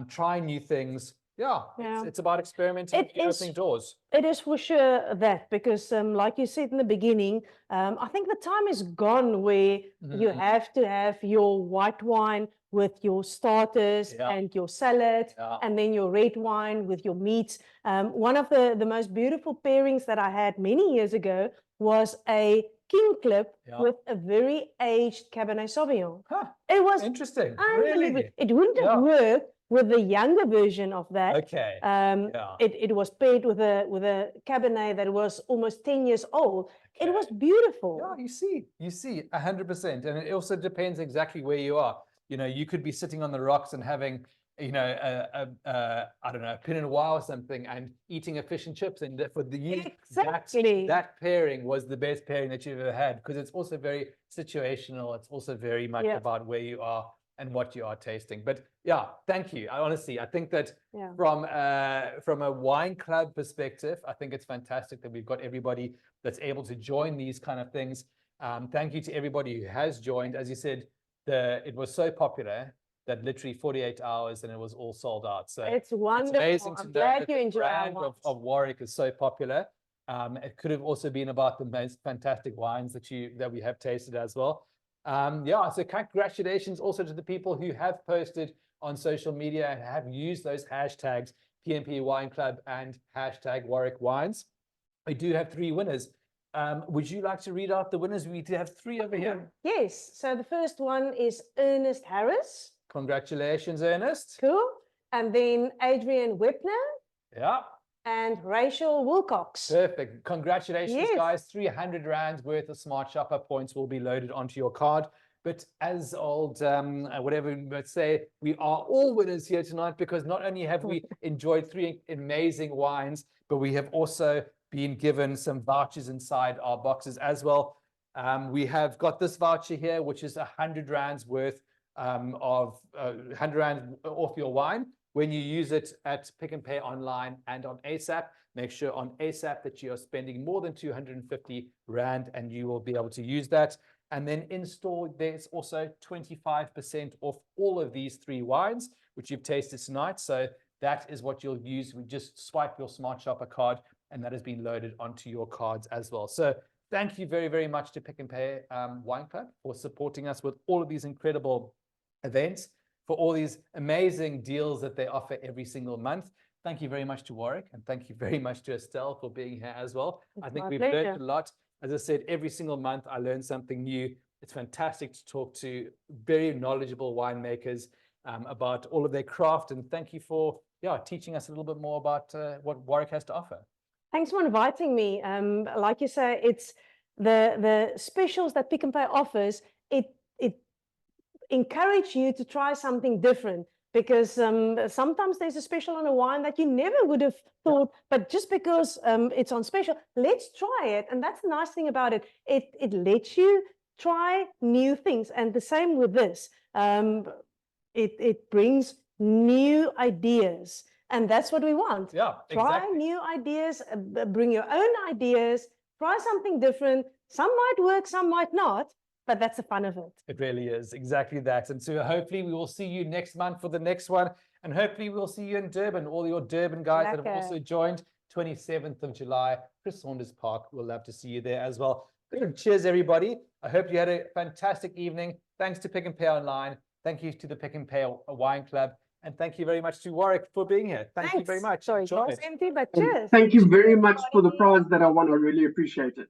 try new things. It's about experimenting, opening doors. It is for sure that, because like you said in the beginning, I think the time is gone where you have to have your white wine with your starters and your salad, and then your red wine with your meats. One of the most beautiful pairings that I had many years ago was a King Clip with a very aged Cabernet Sauvignon. It was interesting. Really? It wouldn't have worked with the younger version of that. Okay. It was paired with a Cabernet that was almost 10 years old. It was beautiful. Yeah, you see, 100%. And it also depends exactly where you are. You know, you could be sitting on the rocks and having, you know, I don't know, a Pinot Noir or something, and eating a fish and chips. And for you, that pairing was the best pairing that you've ever had, because it's also very situational. It's also very much about where you are and what you are tasting. But yeah, thank you. Honestly, I think that from a wine club perspective, I think it's fantastic that we've got everybody that's able to join these kind of things. Thank you to everybody who has joined. As you said, it was so popular that literally 48 hours and it was all sold out. So it's wonderful. It's amazing I'm glad you enjoyed the brand of Warwick is so popular. It could have also been about the most fantastic wines that we have tasted as well. So congratulations also to the people who have posted on social media and have used those hashtags P&P Wine Club and #Warwick Wines. We do have 3 winners. Would you like to read out the winners? We do have 3 over here. Yes. So the first one is Ernest Harris. Congratulations, Ernest. Cool. And then Adrian Webner Yeah. and Rachel Wilcox. Perfect. Congratulations, Yes. guys. 300 Rand worth of Smart Shopper points will be loaded onto your card. But as old, whatever we might say, we are all winners here tonight, because not only have we enjoyed 3 amazing wines, but we have also been given some vouchers inside our boxes as well. We have got this voucher here, which is 100 Rands worth of 100 Rand off your wine. When you use it at Pick n Pay online and on ASAP, make sure on ASAP that you are spending more than 250 Rand, and you will be able to use that. And then in store, there's also 25% off all of these 3 wines, which you've tasted tonight. So that is what you'll use. We just swipe your Smart Shopper card, and that has been loaded onto your cards as well. So thank you very, very much to Pick n Pay Wine Club for supporting us with all of these incredible events, for all these amazing deals that they offer every single month. Thank you very much to Warwick, and thank you very much to Estelle for being here as well. I think we've learned a lot. As I said, every single month I learn something new. It's fantastic to talk to very knowledgeable winemakers about all of their craft, and thank you for teaching us a little bit more about what Warwick has to offer. Thanks for inviting me. Like you say, it's the specials that Pick n Pay offers. It encourage you to try something different, because sometimes there's a special on a wine that you never would have thought, but just because it's on special, let's try it. And that's the nice thing about it. It lets you try new things. And the same with this. It brings new ideas. And that's what we want. Yeah, try exactly. new ideas, bring your own ideas, try something different. Some might work, some might not. But that's the fun of it. It really is, exactly that. And so hopefully we will see you next month for the next one. And hopefully we'll see you in Durban, all your Durban guys that have also joined. 27th of July, Chris Saunders Park. We'll love to see you there as well. Cheers, everybody. I hope you had a fantastic evening. Thanks to Pick n Pay Online. Thank you to the Pick n Pay Wine Club. And thank you very much to Warwick for being here. Thank you very much. Sorry, glass empty, but cheers. Thank you very much for the prize that I won. I really appreciate it.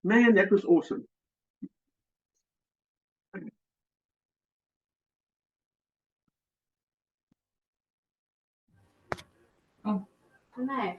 Man, that was awesome. Oh, no.